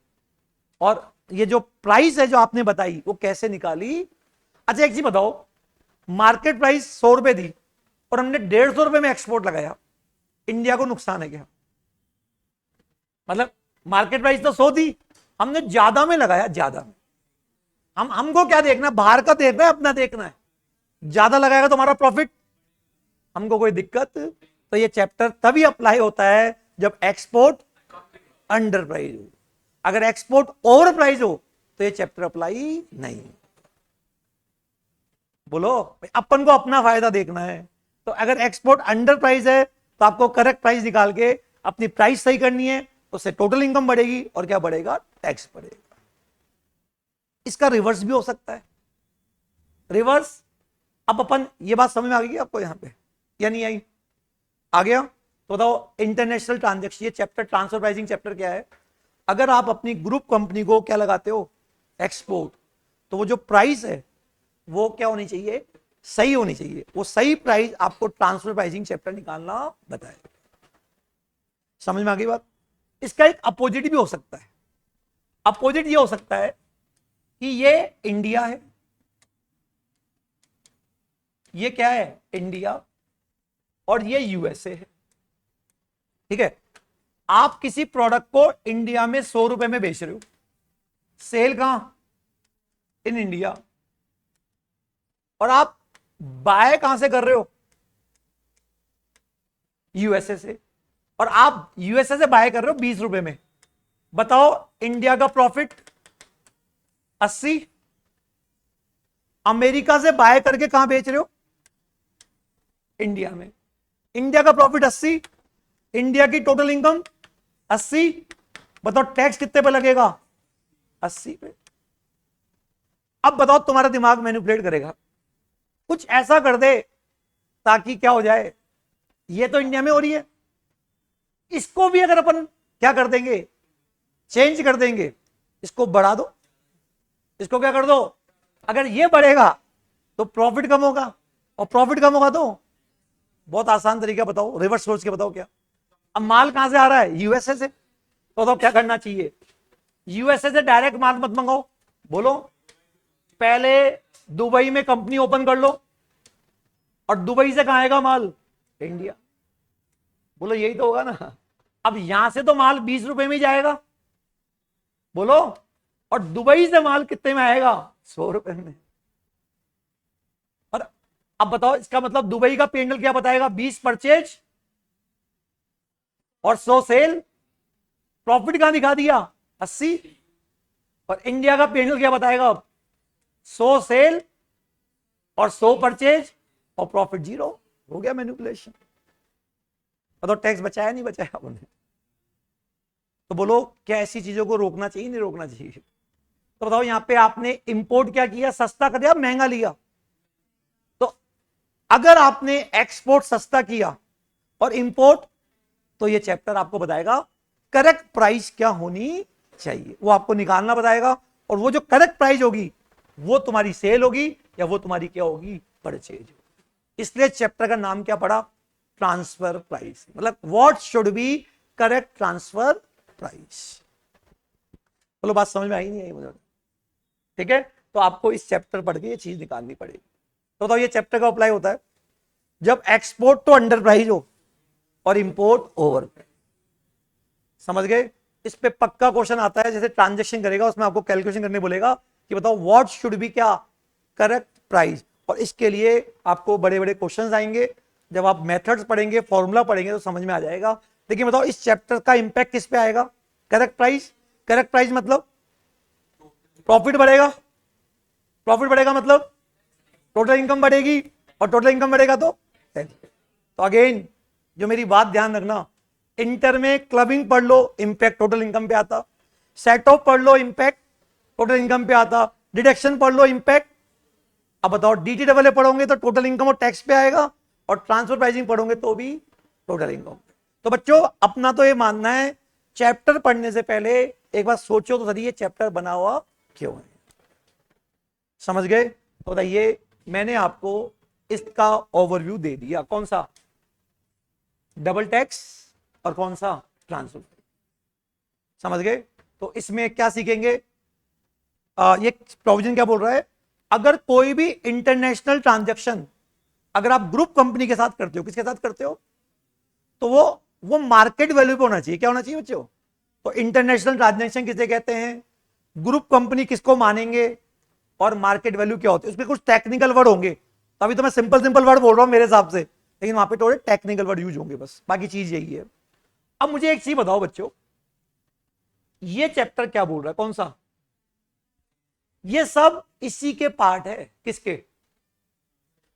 और ये जो प्राइस है जो आपने बताई वो कैसे निकाली। अच्छा एक चीज बताओ, मार्केट प्राइस 100 रुपए थी और हमने 150 रुपए में एक्सपोर्ट लगाया, इंडिया को नुकसान है क्या? मतलब मार्केट प्राइस तो 100 थी, हमने ज्यादा में लगाया, ज्यादा में। हमको क्या देखना? बाहर का देखना है, अपना देखना है। ज्यादा लगाएगा तो हमारा प्रॉफिट, हमको कोई दिक्कत। तो ये चैप्टर तभी अप्लाई होता है जब एक्सपोर्ट अंडर प्राइस हो। अगर एक्सपोर्ट ओवर प्राइस हो तो ये चैप्टर अप्लाई नहीं। बोलो, अपन को अपना फायदा देखना है। तो अगर एक्सपोर्ट अंडर प्राइस है तो आपको करेक्ट प्राइस निकाल के अपनी प्राइस सही करनी है, उससे टोटल इनकम बढ़ेगी और क्या बढ़ेगा? टैक्स बढ़ेगा। इसका रिवर्स भी हो सकता है। रिवर्स, अब अपन ये बात समझ में आ गई आपको यहां पे या नहीं आई? आ गया? तो बताओ इंटरनेशनल ट्रांजैक्शन, ये चैप्टर ट्रांसफर प्राइसिंग चैप्टर क्या है? अगर आप अपनी ग्रुप कंपनी को क्या लगाते हो? एक्सपोर्ट, तो वो जो प्राइस है वो क्या होनी चाहिए? सही होनी चाहिए। वो सही प्राइस आपको ट्रांसफर प्राइसिंग चैप्टर निकालना बताएगा। समझ में आ गई बात? इसका एक अपोजिट भी हो सकता है। अपोजिट ये हो सकता है कि ये इंडिया है, ये क्या है? इंडिया, और ये यूएसए है। ठीक है, आप किसी प्रोडक्ट को इंडिया में 100 रुपए में बेच रहे हो, सेल कहां? In India. और आप बाय कहां से कर रहे हो? यूएसए से। और आप यूएसए से बाय कर रहे हो 20 रुपए में। बताओ इंडिया का प्रॉफिट 80, अमेरिका से बाय करके कहां बेच रहे हो? इंडिया में। इंडिया का प्रॉफिट 80, इंडिया की टोटल इनकम 80। बताओ टैक्स कितने पे लगेगा? 80 पे। अब बताओ तुम्हारा दिमाग मैनिपुलेट करेगा, कुछ ऐसा कर दे ताकि क्या हो जाए? ये तो इंडिया में हो रही है, इसको भी अगर अपन क्या कर देंगे? चेंज कर देंगे, इसको बढ़ा दो, इसको क्या कर दो? अगर ये बढ़ेगा तो प्रॉफिट कम होगा, और प्रॉफिट कम होगा तो बहुत आसान तरीका बताओ, रिवर्स सोच के बताओ क्या। अब माल कहां से आ रहा है? यूएसए से। तो क्या करना चाहिए? यूएसए से डायरेक्ट माल मत मंगाओ, बोलो पहले दुबई में कंपनी ओपन कर लो, और दुबई से कहां आएगा माल? इंडिया। बोलो यही तो होगा ना। अब यहां से तो माल 20 रुपए में जाएगा, बोलो, और दुबई से माल कितने में आएगा? 100 रुपए में। और अब बताओ इसका मतलब दुबई का पेंडल क्या बताएगा? 20 परचेज और 100 सेल। प्रॉफिट कहां दिखा दिया? 80। और इंडिया का पेंडल क्या बताएगा? 100 सेल और 100 परचेज और प्रॉफिट 0। हो गया मैनिपुलेशन। तो टैक्स बचाया नहीं बचाया आपने? तो बोलो क्या ऐसी चीजों को रोकना चाहिए नहीं रोकना चाहिए? तो बताओ यहां पे आपने इंपोर्ट क्या किया? सस्ता कर दिया, महंगा लिया। तो अगर आपने एक्सपोर्ट सस्ता किया और इंपोर्ट, तो ये चैप्टर आपको बताएगा करेक्ट प्राइस क्या होनी चाहिए, वो आपको निकालना बताएगा। और वो जो करेक्ट प्राइस होगी वो तुम्हारी सेल होगी या वो तुम्हारी क्या होगी? परचेज। इसलिए चैप्टर का नाम क्या पड़ा? ट्रांसफर प्राइस, मतलब what should be correct transfer price. बोलो बात समझ में आई नहीं आई मुझे? ठीक है, तो आपको इस चैप्टर पढ़ के ये चीज निकालनी पड़ेगी। तो बताओ ये चैप्टर का अप्लाई होता है जब एक्सपोर्ट तो अंडर प्राइस हो और इंपोर्ट ओवर। समझ गए? इस पे पक्का क्वेश्चन आता है, जैसे ट्रांजैक्शन करेगा उसमें आपको कैलकुलेशन करने बोलेगा कि बताओ व्हाट शुड बी क्या करेक्ट प्राइस, और इसके लिए आपको बड़े बड़े क्वेश्चंस आएंगे। जब आप मेथड्स पढ़ेंगे, फॉर्मूला पढ़ेंगे तो समझ में आ जाएगा। लेकिन बताओ इस चैप्टर का इंपैक्ट किस पे आएगा? Correct price. करेक्ट प्राइस मतलब प्रॉफिट बढ़ेगा, प्रॉफिट बढ़ेगा मतलब टोटल इनकम बढ़ेगी, और टोटल इनकम बढ़ेगा तो अगेन जो मेरी बात ध्यान रखना, इंटर में क्लबिंग पढ़ लो इंपैक्ट टोटल इनकम पे आता, सेट ऑफ पढ़ लो इंपैक्ट टोटल इनकम पे आता, डिडक्शन पढ़ लो इंपैक्ट। अब बताओ डीटी डबल ए पढ़ोगे तो टोटल इनकम और टैक्स पे आएगा, और ट्रांसफर प्राइसिंग पढ़ोगे तो भी टोटल इनकम। तो बच्चों अपना तो ये मानना है, चैप्टर पढ़ने से पहले एक बार सोचो तो सही ये चैप्टर बना हुआ क्यों है। समझ गए? तो बताइए मैंने आपको इसका ओवरव्यू दे दिया, कौन सा? डबल टैक्स और कौन सा? ट्रांसफर। समझ गए? तो इसमें क्या सीखेंगे? ये प्रोविजन क्या बोल रहा है, अगर कोई भी इंटरनेशनल ट्रांजैक्शन अगर आप ग्रुप कंपनी के साथ करते हो, किसके साथ करते हो, तो वो मार्केट वैल्यू पे होना चाहिए। क्या होना चाहिए बच्चों? तो इंटरनेशनल ट्रांजैक्शन किसे कहते हैं, ग्रुप कंपनी किसको मानेंगे, और मार्केट वैल्यू क्या होती है। उसमें कुछ टेक्निकल वर्ड होंगे, तभी तो मैं सिंपल सिंपल वर्ड बोल रहा हूं मेरे हिसाब से, लेकिन वहां पे थोड़े टेक्निकल वर्ड यूज होंगे, बस बाकी चीज यही है। अब मुझे एक चीज बताओ बच्चों, ये चैप्टर क्या बोल रहा है, कौन सा? ये सब इसी के पार्ट है, किसके?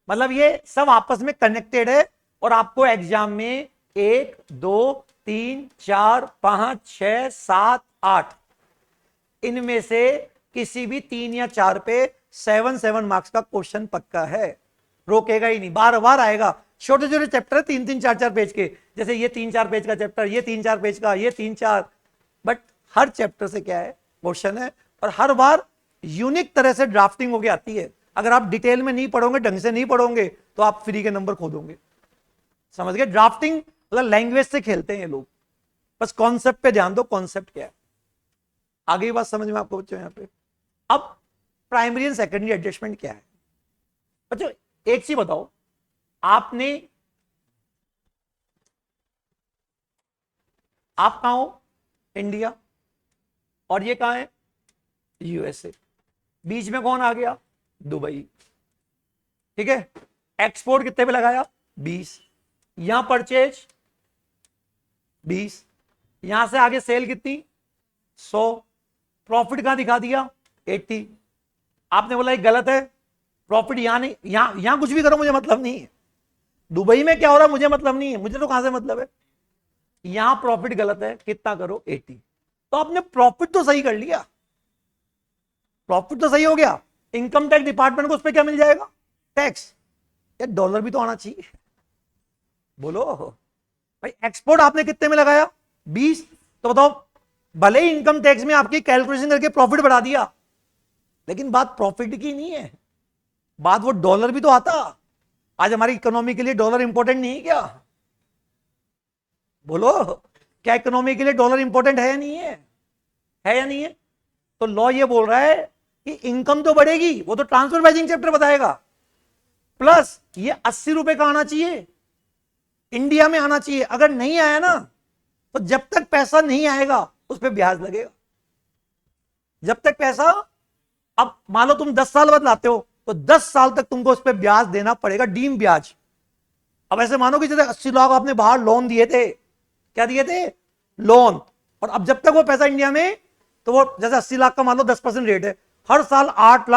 मतलब ये सब आपस में कनेक्टेड है, और आपको एग्जाम में 1 2 3 4 5 6 7 8 इनमें से किसी भी 3 या 4 पे 7 मार्क्स का क्वेश्चन पक्का है, रोकेगा ही नहीं, बार बार आएगा। छोटे छोटे चैप्टर है 3 4 4 पेज के, जैसे ये 3 4 पेज का चैप्टर, ये 3 4 पेज का, ये 3 4, बट हर चैप्टर से क्या है, क्वेश्चन है, और हर बार यूनिक तरह से ड्राफ्टिंग होके आती है। अगर आप डिटेल में नहीं पढ़ोगे, ढंग से नहीं पढ़ोगे, तो आप फ्री के नंबर खो दोगे। समझ गए? ड्राफ्टिंग मतलब लैंग्वेज से खेलते हैं लोग, बस कॉन्सेप्ट पे ध्यान दो, कॉन्सेप्ट क्या है। आगे बात समझ में आपको बच्चों? यहां पे अब प्राइमरी एंड सेकेंडरी एडजस्टमेंट क्या है बच्चों? एक चीज बताओ, आप कहां हो? इंडिया, और ये कहां है? यूएसए। बीच में कौन आ गया? दुबई। ठीक है, एक्सपोर्ट कितने पे लगाया? 20। यहां परचेज 20, यहां से आगे सेल कितनी? 100। प्रॉफिट कहां दिखा दिया? 80। आपने बोला ये गलत है, प्रॉफिट यहां नहीं, यहां कुछ भी करो मुझे मतलब नहीं है, दुबई में क्या हो रहा है मुझे मतलब नहीं है, मुझे तो कहां से मतलब है। यहां प्रॉफिट गलत है, कितना करो? 80। तो आपने प्रॉफिट तो सही कर लिया, प्रॉफिट तो सही हो गया, इनकम टैक्स डिपार्टमेंट को उस पर क्या मिल जाएगा? टैक्स। यार डॉलर भी तो आना चाहिए, बोलो भाई। एक्सपोर्ट आपने कितने में लगाया? 20। तो बताओ, भले ही इनकम टैक्स में आपकी कैलकुलेशन करके प्रॉफिट बढ़ा दिया, लेकिन बात प्रॉफिट की नहीं है, बात वो डॉलर भी तो आता। आज हमारी इकोनॉमी के लिए डॉलर इंपॉर्टेंट नहीं है क्या? बोलो, क्या इकोनॉमी के लिए डॉलर इंपॉर्टेंट है या नहीं है? है या नहीं है? तो लॉ ये बोल रहा है कि इनकम तो बढ़ेगी, वो तो ट्रांसफर प्राइसिंग चैप्टर बताएगा, प्लस ये 80 रुपए का आना चाहिए, इंडिया में आना चाहिए। अगर नहीं आया ना, तो जब तक पैसा नहीं आएगा उस पर ब्याज लगेगा। जब तक पैसा, अब मान लो तुम 10 साल बाद लाते हो, तो 10 साल तक तुमको उस पर ब्याज देना पड़ेगा, डीम ब्याज। अब ऐसे मानो कि जैसे 80 लाख आपने बाहर लोन दिए थे, क्या दिए थे? लोन। और अब जब तक वो पैसा इंडिया में, तो वो जैसे 80 लाख का मान लो 10% रेट है, हर साल 8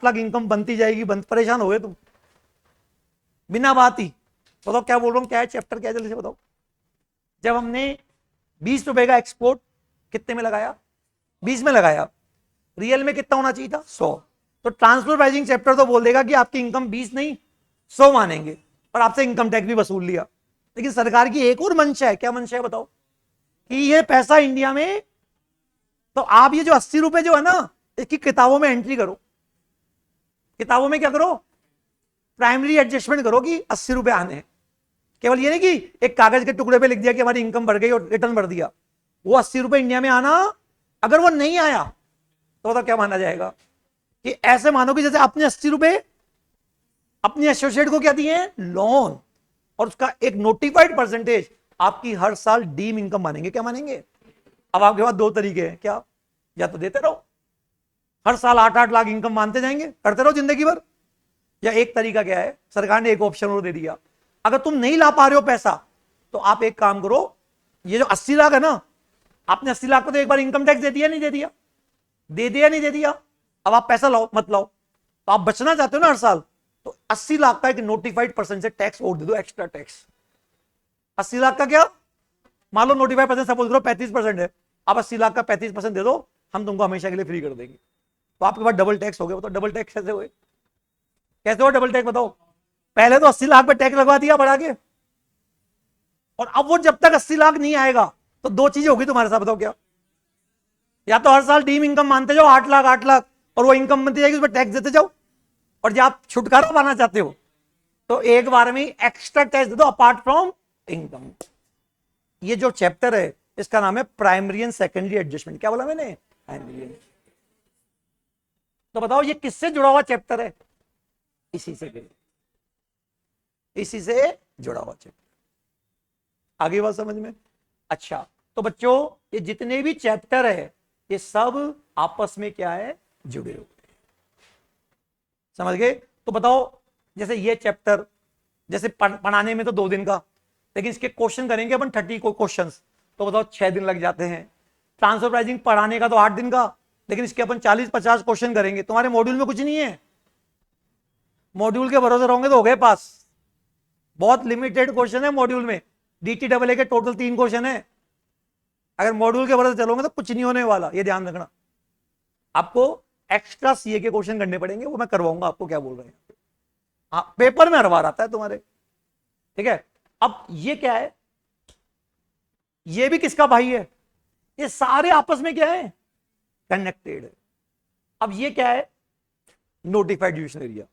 लाख इनकम बनती जाएगी, परेशान हो गए तुम बिना बात ही। बताओ क्या बोल रहा हूं, क्या है चैप्टर, क्या जल्दी से बताओ। जब हमने 20 रुपए का एक्सपोर्ट कितने में लगाया? 20 में लगाया, रियल में कितना होना चाहिए था? 100। तो ट्रांसफर प्राइसिंग चैप्टर तो बोल देगा कि आपकी इनकम 20 नहीं 100 मानेंगे, और आपसे इनकम टैक्स भी वसूल लिया। लेकिन सरकार की एक और मंशा है, क्या मंशा है बताओ, कि ये पैसा इंडिया में, तो आप ये जो 80 रुपए जो है ना, इसकी किताबों में एंट्री करो, किताबों में क्या करो? प्राइमरी एडजस्टमेंट करो कि 80 रुपए आने हैं। केवल ये नहीं कि एक कागज के टुकड़े पे लिख दिया कि हमारी इनकम बढ़ गई और रिटर्न भर दिया। वो 80 रुपए इंडिया में आना, अगर वो नहीं आया तो क्या माना जाएगा? कि ऐसे मानो कि जैसे आपने 80 रुपए अपने एसोसिएट को क्या दिए, लोन, और उसका एक नोटिफाइड परसेंटेज आपकी हर साल डीम इनकम मानेंगे। क्या मानेंगे? अब आपके पास दो तरीके हैं, क्या? या तो देते रहो, हर साल 8-8 लाख इनकम मानते जाएंगे, करते रहो जिंदगी भर। या एक तरीका क्या है, सरकार ने एक ऑप्शन और दे दिया, अगर तुम नहीं ला पा रहे हो पैसा तो आप एक काम करो, ये जो 80 लाख है ना, आपने 80 लाख को तो एक बार इनकम टैक्स दे दिया नहीं दे दिया? दे दिया नहीं दे दिया? अब आप पैसा लाओ मत लाओ, तो आप बचना चाहते हो ना हर साल, तो 80 लाख का एक नोटिफाइड परसेंट से टैक्स और दे दो, एक्स्ट्रा टैक्स। 80 लाख का क्या, मान लो नोटिफाइड परसेंट सपोज करो 35% है, आप 80 लाख का 35% दे दो, हम तुमको हमेशा के लिए फ्री कर देंगे। तो आपके पास डबल टैक्स हो गया। बताओ डबल टैक्स कैसे हुए? कैसे हो डबल टैक्स बताओ? पहले तो 80 लाख पे टैक्स लगवा दिया बढ़ा के, और अब वो जब तक 80 लाख नहीं आएगा तो दो चीजें होगी तुम्हारे साथ, बताओ क्या? या तो हर साल डीम इनकम मानते जाओ 8 लाख 8 लाख, और वो इनकम बनती जाएगी, उस पर टैक्स देते जाओ, और जब आप छुटकारा पाना चाहते हो तो एक बार में एक्स्ट्रा टैक्स दे दो अपार्ट फ्रॉम इनकम। ये जो चैप्टर है इसका नाम है प्राइमरी एंड सेकेंडरी एडजस्टमेंट। क्या बोला मैंने? प्राइमरी। तो बताओ ये किससे जुड़ा हुआ चैप्टर है? इसी से जुड़ा हुआ चैप्टर। आगे बात समझ में? अच्छा, तो बच्चों ये जितने भी चैप्टर है ये सब आपस में क्या है, जुड़े हुए। समझ गए? तो बताओ जैसे ये चैप्टर, जैसे पढ़ाने में तो 2 दिन का, लेकिन इसके क्वेश्चन करेंगे अपन 30 क्वेश्चंस, तो बताओ 6 दिन लग जाते हैं। ट्रांसफर प्राइसिंग पढ़ाने का तो 8 दिन का, लेकिन इसके अपन 40-50 क्वेश्चन करेंगे। तुम्हारे मॉड्यूल में कुछ नहीं है, मॉड्यूल के भरोसे रहोगे तो हो गए पास। बहुत लिमिटेड क्वेश्चन है मॉड्यूल में, DTAA के टोटल 3 क्वेश्चन है। अगर मॉड्यूल के भरोसे चलोगे तो कुछ नहीं होने वाला, ये ध्यान रखना। आपको एक्स्ट्रा सीए के क्वेश्चन करने पड़ेंगे, वो मैं करवाऊंगा आपको। क्या बोल रहे हैं? हाँ, पेपर में हर बार आता है तुम्हारे, ठीक है। अब ये क्या है, ये भी किसका भाई है? ये सारे आपस में क्या है, कनेक्टेड है। अब ये क्या है, नोटिफाइड ड्यूरेशन एरिया।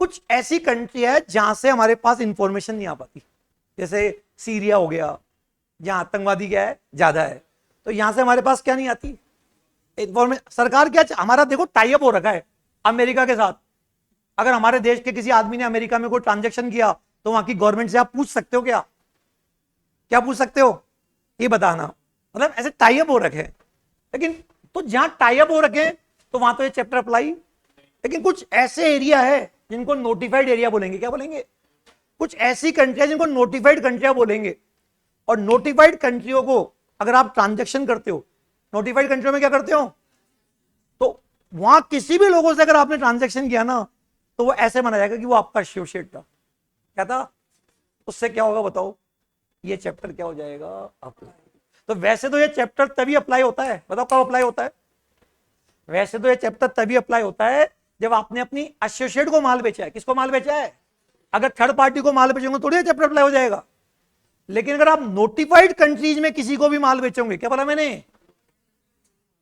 कुछ ऐसी कंट्री है जहां से हमारे पास इंफॉर्मेशन नहीं आ पाती, जैसे सीरिया हो गया, जहां आतंकवादी क्या है, ज्यादा है, तो यहां से हमारे पास क्या नहीं आती इंफॉर्मेशन। सरकार क्या, हमारा देखो टाई अप हो रखा है अमेरिका के साथ। अगर हमारे देश के किसी आदमी ने अमेरिका में कोई ट्रांजेक्शन किया तो वहां की गवर्नमेंट से आप पूछ सकते हो क्या? क्या पूछ सकते हो? ये बताना। मतलब ऐसे टाई अप हो रखे हैं, लेकिन तो जहां टाई अप हो रखे हैं तो वहां तो ये चैप्टर अप्लाई। लेकिन कुछ ऐसे एरिया है जिनको नोटिफाइड एरिया बोलेंगे। क्या बोलेंगे? कुछ ऐसी कंट्रियां जिनको नोटिफाइड कंट्रियां बोलेंगे। और नोटिफाइड कंट्रियों को अगर आप ट्रांजेक्शन करते हो, नोटिफाइड कंट्रियों में क्या करते हो, तो वहां किसी भी लोगों से अगर आपने ट्रांजेक्शन किया ना, तो वो ऐसे माना जाएगा कि वो आपका एसोसिएट था। क्या था? उससे क्या होगा बताओ? ये चैप्टर क्या हो जाएगा, अप्लाई। तो वैसे तो ये चैप्टर तभी अप्लाई होता है, बताओ कब अप्लाई होता है? वैसे तो ये चैप्टर तभी अप्लाई होता है जब आपने अपनी एसोसिएट को माल बेचा है। किसको माल बेचा है? अगर थर्ड पार्टी को माल बेचोगे थोड़ी चैप्टर अप्लाई हो जाएगा। लेकिन अगर आप नोटिफाइड कंट्रीज में किसी को भी माल बेचोगे, क्या बोला मैंने,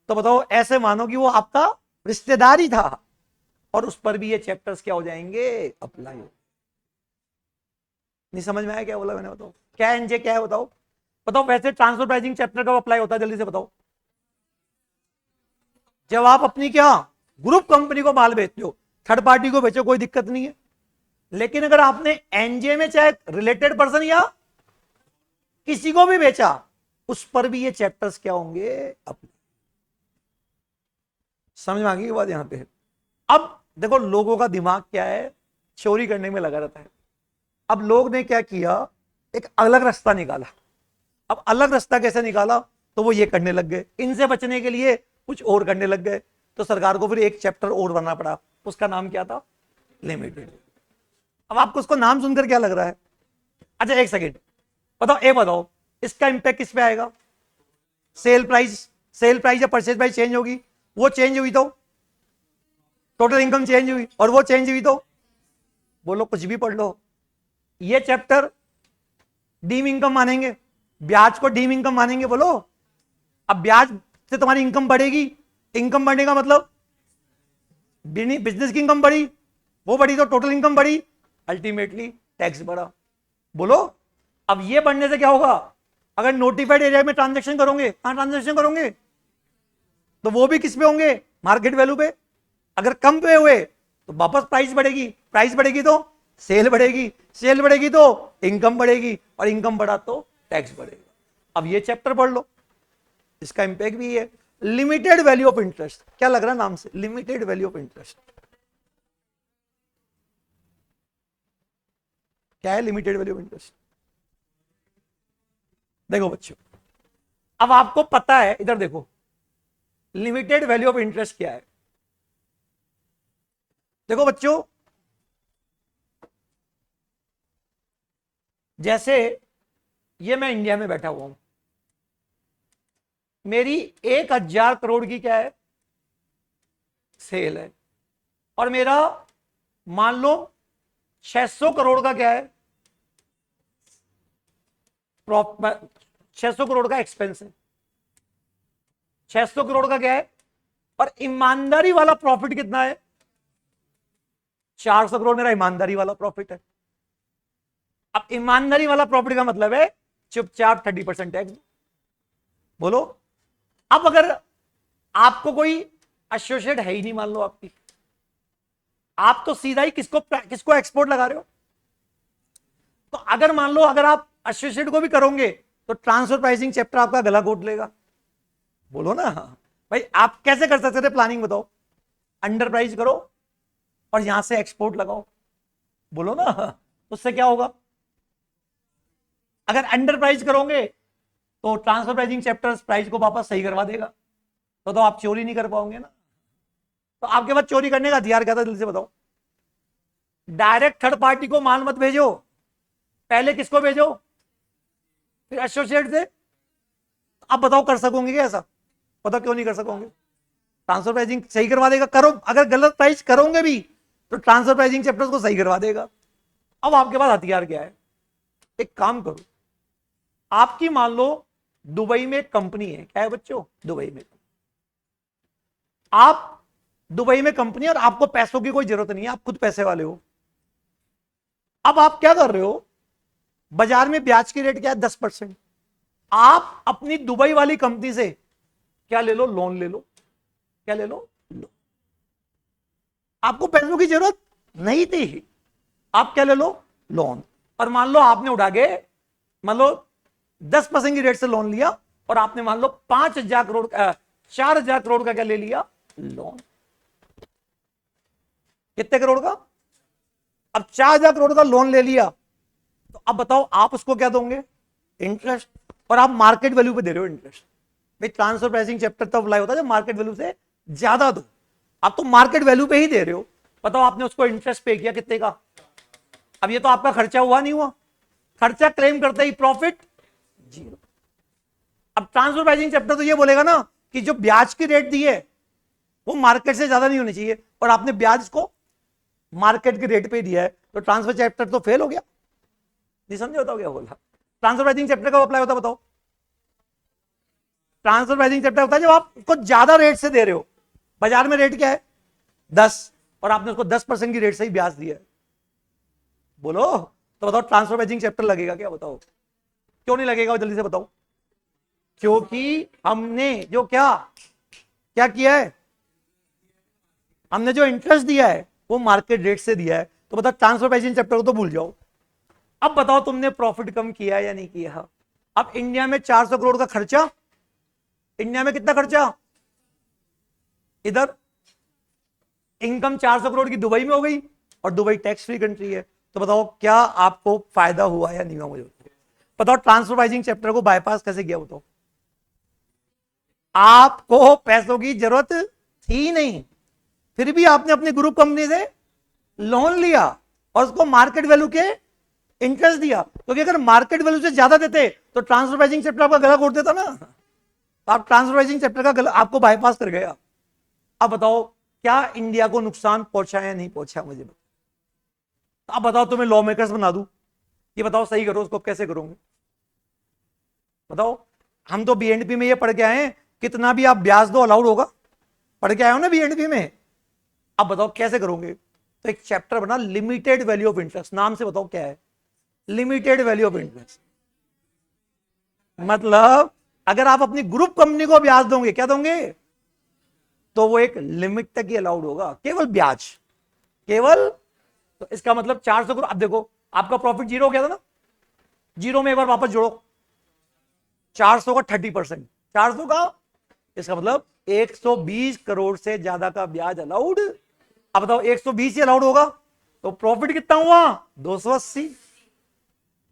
तो बताओ ऐसे मानो कि वो आपका रिश्तेदार ही था, और उस पर भी ये चैप्टर्स क्या हो जाएंगे, अप्लाई हो। नहीं समझ में आया क्या बोला मैंने? बताओ क्या एनजे क्या है, बताओ। बताओ वैसे ट्रांसफर प्राइसिंग चैप्टर कब अप्लाई होता है, जल्दी से बताओ। जब आप अपनी क्या ग्रुप कंपनी को माल बेचते हो, थर्ड पार्टी को बेचो कोई दिक्कत नहीं है। लेकिन अगर आपने एनजे में चाहे रिलेटेड पर्सन या किसी को भी बेचा, उस पर भी ये चैप्टर्स क्या होंगे, अप्लाई। समझ में आ गई बात यहां पे? अब देखो लोगों का दिमाग क्या है, चोरी करने में लगा रहता है। अब लोग ने क्या किया, एक अलग रास्ता निकाला। अब अलग रास्ता कैसे निकाला, तो वो ये करने लग गए, इनसे बचने के लिए कुछ और करने लग गए। तो सरकार को फिर एक चैप्टर और बनना पड़ा, उसका नाम क्या था, लिमिटेड। अब आपको उसको नाम सुनकर क्या लग रहा है? अच्छा एक सेकेंड बताओ, एक बताओ इसका इंपैक्ट किस पे आएगा? सेल प्राइस या परचेज प्राइस चेंज होगी, वो चेंज हुई तो टोटल इनकम चेंज हुई, और वो चेंज हुई तो बोलो कुछ भी पढ़ लो, ये चैप्टर डीम इनकम मानेंगे, ब्याज को डीम इनकम मानेंगे। बोलो अब ब्याज से तुम्हारी इनकम बढ़ेगी, इनकम बढ़ने का मतलब बिजनेस की इनकम बढ़ी, वो बढ़ी तो टोटल इनकम बढ़ी, अल्टीमेटली टैक्स बढ़ा। बोलो अब ये बढ़ने से क्या होगा, अगर नोटिफाइड एरिया में ट्रांजेक्शन करोगे, कहां ट्रांजेक्शन करोगे, तो वो भी किस पे होंगे, मार्केट वैल्यू पे। अगर कम पे हुए तो वापस प्राइस बढ़ेगी, प्राइस बढ़ेगी तो सेल बढ़ेगी, सेल बढ़ेगी तो इनकम बढ़ेगी, और इनकम बढ़ा तो टैक्स बढ़ेगा। अब ये चैप्टर पढ़ लो, इसका इंपैक्ट भी है। लिमिटेड वैल्यू ऑफ इंटरेस्ट, क्या लग रहा है नाम से, लिमिटेड वैल्यू ऑफ इंटरेस्ट क्या है, लिमिटेड वैल्यू ऑफ इंटरेस्ट। देखो बच्चों, अब आपको पता है, इधर देखो लिमिटेड वैल्यू ऑफ इंटरेस्ट क्या है। देखो बच्चों, जैसे ये मैं इंडिया में बैठा हुआ हूं, मेरी 1000 करोड़ की क्या है, सेल है, और मेरा मान लो 600 करोड़ का क्या है, 600 करोड़ का एक्सपेंस है, 600 करोड़ का क्या है, और ईमानदारी वाला प्रॉफिट कितना है, 400 करोड़ मेरा ईमानदारी वाला प्रॉफिट है। अब ईमानदारी वाला प्रॉफिट का मतलब है चुपचाप 30% टैक्स। बोलो, अब अगर आपको कोई एसोसिएट है ही नहीं, मान लो आपकी, आप तो सीधा ही किसको एक्सपोर्ट लगा रहे हो, तो अगर मान लो अगर आप एसोसिएट को भी करोगे तो ट्रांसफर प्राइसिंग चैप्टर आपका गला घोट लेगा। बोलो ना भाई, आप कैसे कर सकते थे, प्लानिंग बताओ, अंडर प्राइस करो और यहां से एक्सपोर्ट लगाओ। बोलो ना, उससे क्या होगा, अगर अंडर प्राइस करोगे तो ट्रांसफर प्राइसिंग चैप्टर प्राइस को वापस सही करवा देगा, तो आप चोरी नहीं कर पाओगे ना। तो आपके पास चोरी करने का हथियार क्या था, दिल से बताओ। डायरेक्ट थर्ड पार्टी को माल मत भेजो, पहले किसको भेजो, फिर एसोसिएट से। आप बताओ कर सकोगे क्या ऐसा, पता क्यों नहीं कर सकोगे, ट्रांसफर प्राइसिंग सही करवा देगा। करो, अगर गलत प्राइस करोगे भी तो ट्रांसफर प्राइसिंग चैप्टर को सही करवा देगा। अब आपके पास हथियार क्या है, एक काम करो, आपकी मान लो दुबई में एक कंपनी है, क्या है बच्चों, दुबई में। आप दुबई में कंपनी, और आपको पैसों की कोई जरूरत नहीं है, आप खुद पैसे वाले हो। अब आप क्या कर रहे हो, बाजार में ब्याज की रेट क्या है, 10%। आप अपनी दुबई वाली कंपनी से क्या ले लो, लोन ले लो। क्या ले लो, लो। आपको पैसों की जरूरत नहीं थी, आप क्या ले लो, लोन। और मान लो आपने उठा के, मान लो 10% की रेट से लोन लिया, और आपने मान लो 5000 करोड़ 4000 करोड़ का क्या ले लिया, लोन। कितने करोड़ का, अब 4000 करोड़ का लोन ले लिया, तो अब बताओ आप उसको क्या दोगे, इंटरेस्ट। और आप मार्केट वैल्यू पे दे रहे हो इंटरेस्ट। भाई ट्रांसफर प्राइसिंग चैप्टर तब अप्लाई होता है जब मार्केट वैल्यू से ज्यादा दो, आप तो मार्केट वैल्यू पे ही दे रहे हो। बताओ आपने उसको इंटरेस्ट पे किया कितने का, अब ये तो आपका खर्चा हुआ नहीं हुआ, खर्चा क्लेम करते ही प्रॉफिट जीरो। अब ट्रांसफर प्राइसिंग चैप्टर तो ये बोलेगा ना कि जो ब्याज की रेट दी है वो मार्केट से ज्यादा नहीं होनी चाहिए, और आपने ब्याज को मार्केट के रेट पे दिया है, तो ट्रांसफर चैप्टर तो फेल हो गया। नहीं समझे, बताओ क्या बोला। ट्रांसफर प्राइसिंग चैप्टर कब अप्लाई होता है, बताओ। ट्रांसफर प्राइसिंग चैप्टर होता है जब आप उसको ज्यादा रेट से दे रहे हो। बाजार में रेट क्या है 10, और आपने उसको 10% की रेट से ही ब्याज दिया है। बोलो, तो बताओ ट्रांसफर प्राइसिंग चैप्टर लगेगा क्या, बताओ। क्यों नहीं लगेगा, जल्दी से बताओ। क्योंकि हमने जो क्या क्या किया है, हमने जो इंटरेस्ट दिया है वो मार्केट रेट से दिया है। तो बताओ ट्रांसफर प्राइसिंग चैप्टर को तो भूल जाओ। अब बताओ तुमने प्रॉफिट कम किया या नहीं किया। अब इंडिया में 400 करोड़ का खर्चा, इंडिया में कितना खर्चा, इधर इनकम 400 करोड़ की दुबई में हो गई, और दुबई टैक्स फ्री कंट्री है। तो बताओ क्या आपको फायदा हुआ या नहीं हुआ, मुझे बताओ। ट्रांसफर प्राइसिंग चैप्टर को बाईपास कैसे किया, बताओ। आपको पैसों की जरूरत थी नहीं, फिर भी आपने अपनी ग्रुप कंपनी से लोन लिया और उसको मार्केट वैल्यू के इंटरेस्ट दिया, क्योंकि अगर मार्केट वैल्यू से ज्यादा देते तो ट्रांसफर प्राइसिंग चैप्टर आपका गला घोट देता ना। तो आप ट्रांसफर प्राइसिंग चैप्टर का गला आपको बाईपास कर गया। अब बताओ क्या इंडिया को नुकसान पहुंचा या नहीं पहुंचा, मुझे बताओ। अब बताओ तुम्हें लॉ मेकर्स बना दूं, ये बताओ सही करो उसको, कैसे करोगे बताओ। हम तो बीएनपी में ये पढ़ के आए हैं, कितना भी आप ब्याज दो अलाउड होगा, पढ़ के आए हो ना बीएनपी में। अब बताओ कैसे करोगे। तो एक चैप्टर बना लिमिटेड वैल्यू ऑफ इंटरेस्ट, नाम से बताओ क्या है, लिमिटेड वैल्यू ऑफ इंटरेस्ट। मतलब अगर आप अपनी ग्रुप कंपनी को ब्याज दोगे, क्या दोगे, तो वो एक लिमिट तक ही अलाउड होगा, केवल ब्याज, केवल। तो इसका मतलब 400 करोड़, अब देखो आपका प्रॉफिट जीरो हो गया था ना, जीरो में एक बार वापस जोड़ो, 400 का 30%, 400 का, इसका मतलब 120 करोड़ से ज्यादा का ब्याज अलाउड। अब बताओ 120 ही अलाउड होगा तो प्रॉफिट कितना हुआ, 280।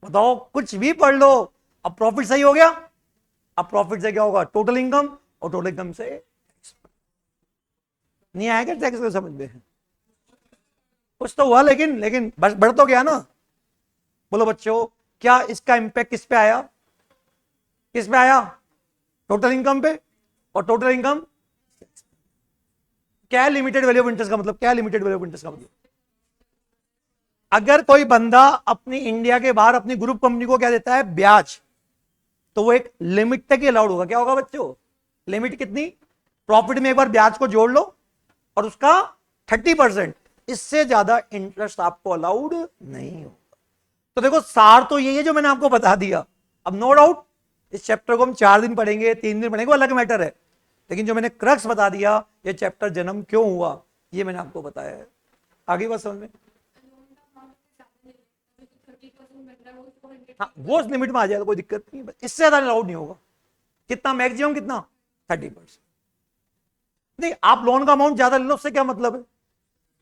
बताओ कुछ भी पढ़ लो, अब प्रॉफिट सही हो गया। अब प्रॉफिट से क्या होगा, टोटल इनकम, और टोटल इनकम से नहीं आएगा टैक्स को समझ में, कुछ तो हुआ, लेकिन बढ़ तो गया ना। बोलो बच्चों, क्या इसका इंपैक्ट किस पे आया, किस पे आया, टोटल इनकम पे। और टोटल इनकम क्या है, लिमिटेड वैल्यू ऑफ इंटरेस्ट का मतलब क्या है, लिमिटेड वैल्यू ऑफ इंटरेस्ट का मतलब, अगर कोई बंदा अपनी इंडिया के बाहर अपनी ग्रुप कंपनी को क्या देता है, ब्याज, तो वो एक लिमिट तक ही अलाउड होगा। क्या होगा बच्चों, लिमिट कितनी, प्रॉफिट में एक बार ब्याज को जोड़ लो और उसका 30%, इससे ज्यादा इंटरेस्ट आपको अलाउड नहीं होगा। तो देखो सार तो यही है जो मैंने आपको बता दिया। अब नो डाउट इस चैप्टर को हम 4 दिन पढ़ेंगे, 3 दिन पढ़ेंगे, वो अलग मैटर है, लेकिन जो मैंने क्रक्स बता दिया, ये चैप्टर जन्म क्यों हुआ, ये मैंने आपको बताया है। आगे बात समझ में, हाँ वो उस लिमिट में आ जाएगा, कोई दिक्कत नहीं, इससे ज्यादा अलाउड नहीं होगा। कितना मैक्सिमम, कितना, 30%। नहीं आप लोन का अमाउंट ज्यादा ले लो, उससे क्या मतलब है।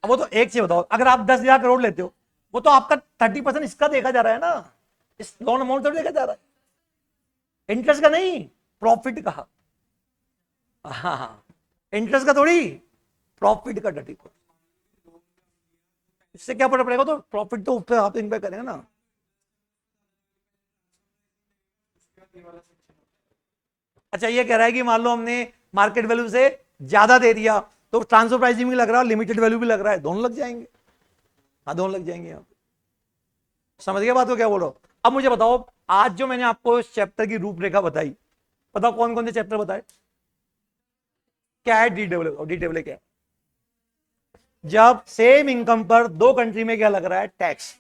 अब वो तो एक चीज बताओ, अगर आप 10,000 करोड़ लेते हो, वो तो आपका 30% इसका देखा जा रहा है ना, इस लोन अमाउंट तो देखा जा रहा है, इंटरेस्ट का नहीं, प्रॉफिट का। हाँ, इंटरेस्ट का थोड़ी, प्रॉफिट का 30%। इससे क्या फर्क पड़ेगा, तो प्रॉफिट तो ऊपर आप इन्वेस्ट करेंगे ना। अच्छा ये कह रहा है कि मान लो हमने मार्केट वैल्यू से ज्यादा दे दिया, तो ट्रांसफर प्राइसिंग भी लग रहा है, लिमिटेड वैल्यू भी लग रहा है, दोनों लग जाएंगे। हाँ दोनों लग जाएंगे। आप समझ गए बात को, क्या बोलो। अब मुझे बताओ, आज जो मैंने आपको इस चैप्टर की रूपरेखा बताई, बताओ कौन कौन से चैप्टर बताए, क्या है डी टेबल, डी टेबल क्या है, जब सेम इनकम पर दो कंट्री में क्या लग रहा है, टैक्स,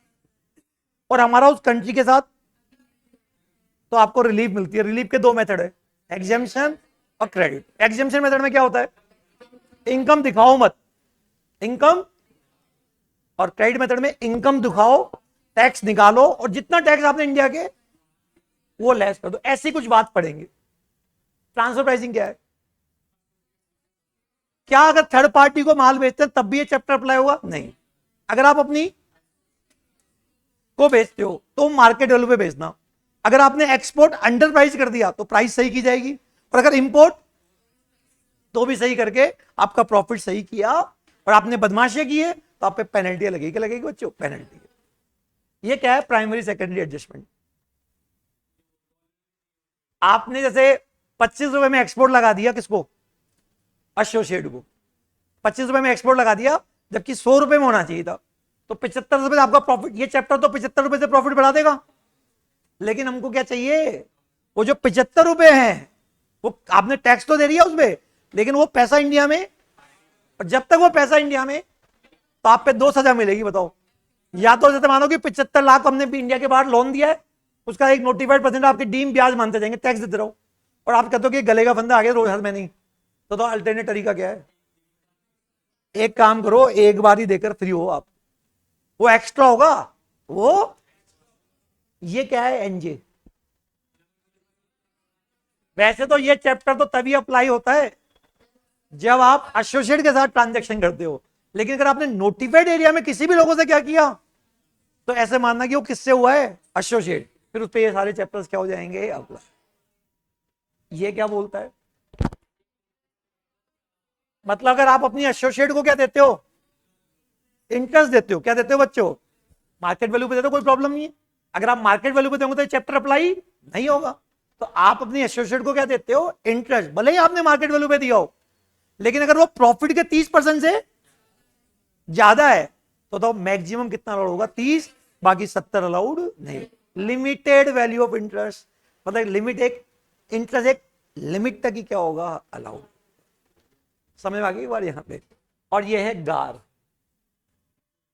और हमारा उस कंट्री के साथ, तो आपको रिलीफ मिलती है। रिलीफ के दो मेथड है, एग्जेम्पशन और क्रेडिट। एग्जेम्पशन मेथड में क्या होता है, इनकम दिखाओ मत, इनकम, और क्रेडिट मेथड में इनकम दिखाओ, टैक्स निकालो, और जितना टैक्स आपने इंडिया के वो लेस कर दो। ऐसी कुछ बात पढ़ेंगे। ट्रांसफर प्राइसिंग क्या है, क्या अगर थर्ड पार्टी को माल बेचते हैं तब भी ये चैप्टर अप्लाई होगा, नहीं। अगर आप अपनी को बेचते हो तो मार्केट वैल्यू पे बेचना, अगर आपने एक्सपोर्ट अंडर प्राइस कर दिया तो प्राइस सही की जाएगी, और अगर इंपोर्ट तो भी सही करके आपका प्रॉफिट सही किया, और आपने बदमाशी की है तो आप पे पेनल्टी लगेगी। क्या लगेगी बच्चों, पेनल्टी। ये क्या है, प्राइमरी सेकेंडरी एडजस्टमेंट। आपने जैसे 25 रुपए में एक्सपोर्ट लगा दिया, किसको, एसोसिएट को 25 रुपए में एक्सपोर्ट लगा दिया, जबकि 100 रुपए में होना चाहिए था, तो 75 रुपए आपका प्रॉफिट। ये चैप्टर तो 75 रुपए से प्रॉफिट बढ़ा देगा, लेकिन हमको क्या चाहिए, वो जो 75 रुपए हैं, वो आपने टैक्स तो दे दिया उसमें, लेकिन वो पैसा इंडिया में, और जब तक वो पैसा इंडिया में, तो आप पे 2 सजा मिलेगी। बताओ, या तो जैसे मानो कि 75 लाख हमने भी इंडिया के बाहर लोन दिया है, उसका एक नोटिफाइड परसेंट आपके डीम ब्याज मानते जाएंगे, टैक्स देते रहो, और आप कहते हो कि गले का फंदा आ गया रोज हाथ में नहीं, तो अल्टरनेट तरीका क्या है, एक काम करो, एक बार ही देकर फ्री हो आप, वो एक्स्ट्रा होगा वो। ये क्या है, एनजे। वैसे तो ये चैप्टर तो तभी अप्लाई होता है जब आप एसोसिएट के साथ ट्रांजैक्शन करते हो, लेकिन अगर आपने नोटिफाइड एरिया में किसी भी लोगों से क्या किया, तो ऐसे मानना कि वो किससे हुआ है, एसोसिएट, फिर उस पर ये सारे चैप्टर्स क्या हो जाएंगे अप्लाई। ये क्या बोलता है, मतलब अगर आप अपनी एसोसिएट को क्या देते हो, इंटरेस्ट देते हो, क्या देते हो बच्चों, मार्केट वैल्यू पे देते हो, कोई प्रॉब्लम नहीं है। अगर आप मार्केट वैल्यू पे दोगे तो चैप्टर अप्लाई नहीं होगा। तो आप अपनी एसोसिएट को क्या देते हो, इंटरेस्ट, भले ही आपने मार्केट वैल्यू पे दिया हो, लेकिन अगर वो प्रॉफिट के 30% से ज्यादा है तो मैक्सिमम कितना अलाउड होगा, 30, बाकी 70 अलाउड नहीं। लिमिटेड वैल्यू ऑफ इंटरेस्ट, मतलब लिमिट, एक इंटरेस्ट एक लिमिट तक ही क्या होगा, अलाउड। समझ में आ गई बार यहां पे। और ये है गार।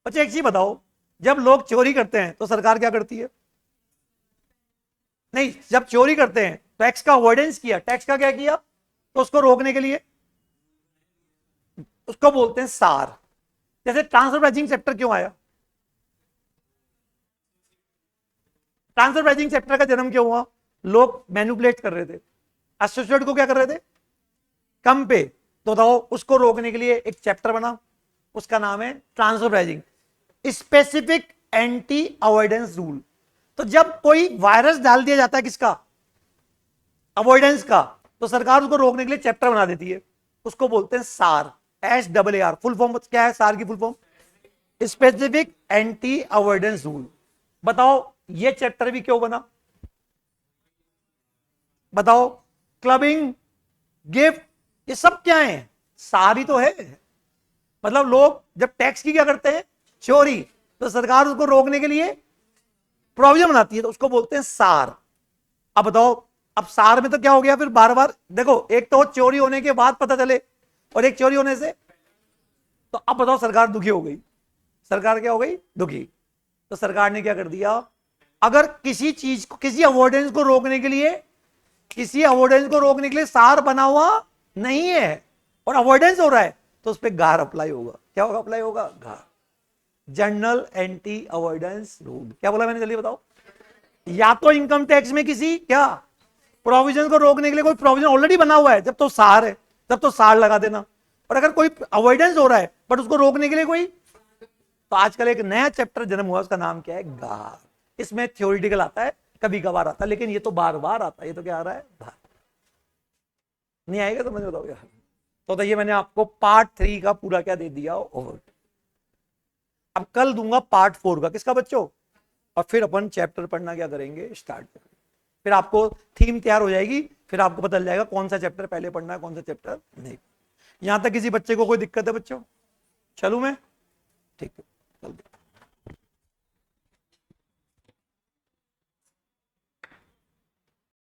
अच्छा एक चीज बताओ, जब लोग चोरी करते हैं तो सरकार क्या करती है, नहीं, जब चोरी करते हैं टैक्स का अवॉइडेंस किया, टैक्स का क्या किया, तो उसको रोकने के लिए उसको बोलते हैं सार। जैसे ट्रांसफर प्राइसिंग चैप्टर क्यों आया? ट्रांसफर प्राइसिंग चैप्टर का जन्म क्यों हुआ? लोग मैनिपुलेट कर रहे थे, एसोसिएट को क्या कर रहे थे, कम पे, तो बताओ उसको रोकने के लिए एक चैप्टर बना, उसका नाम है transfer pricing, specific anti avoidance rule. तो जब कोई वायरस डाल दिया जाता है किसका, अवॉइडेंस का, तो सरकार उसको रोकने के लिए चैप्टर बना देती है, उसको बोलते हैं सार, SAAR। फुल फॉर्म क्या है सार की full form? Specific anti avoidance rule. बताओ ये चैप्टर भी क्यों बना? बताओ, क्लबिंग, गिफ्ट, ये सब क्या है, सारी तो है। मतलब लोग जब टैक्स की क्या करते हैं, चोरी, तो सरकार उसको रोकने के लिए प्रोविजन बनाती है, तो उसको बोलते हैं सार। अब बताओ, अब सार में तो क्या हो गया फिर, बार बार देखो, एक तो चोरी होने के बाद पता चले और एक चोरी होने से, तो अब बताओ सरकार दुखी हो गई, सरकार क्या हो गई, दुखी। तो सरकार ने क्या कर दिया, अगर किसी चीज को, किसी अवॉइडेंस को रोकने के लिए, किसी अवॉइडेंस को रोकने के लिए सार बना हुआ नहीं है और अवॉइडेंस हो रहा है, तो उस पर गार अप्लाई होगा। क्या होगा, अप्लाई होगा गार, जनरल एंटी अवॉइडेंस रूल। क्या बोला मैंने, जल्दी बताओ। या तो इनकम टैक्स में किसी क्या प्रोविजन को रोकने के लिए कोई प्रोविजन ऑलरेडी बना हुआ है, जब तो सार है, तब तो सार लगा देना। और अगर कोई अवॉइडेंस हो रहा है बट उसको रोकने के लिए कोई, तो आजकल एक नया चैप्टर जन्म हुआ, उसका नाम क्या है, गार। इसमें थ्योरेटिकल आता है, कभी कभार आता है, लेकिन ये तो बार बार आता है। ये तो क्या आ रहा है, बार। नहीं आएगा तो मुझे बताओ यार। तो ये मैंने आपको पार्ट 3 का पूरा क्या दे दिया ओवर। अब कल दूंगा पार्ट 4 का, किसका बच्चों, और फिर अपन चैप्टर पढ़ना क्या करेंगे, स्टार्ट करेंगे। फिर आपको थीम तैयार हो जाएगी, फिर आपको पता चल जाएगा कौन सा चैप्टर पहले पढ़ना है, कौन सा चैप्टर नहीं। यहां तक किसी बच्चे को कोई दिक्कत है बच्चों? चलूं मैं? ठीक है, चल।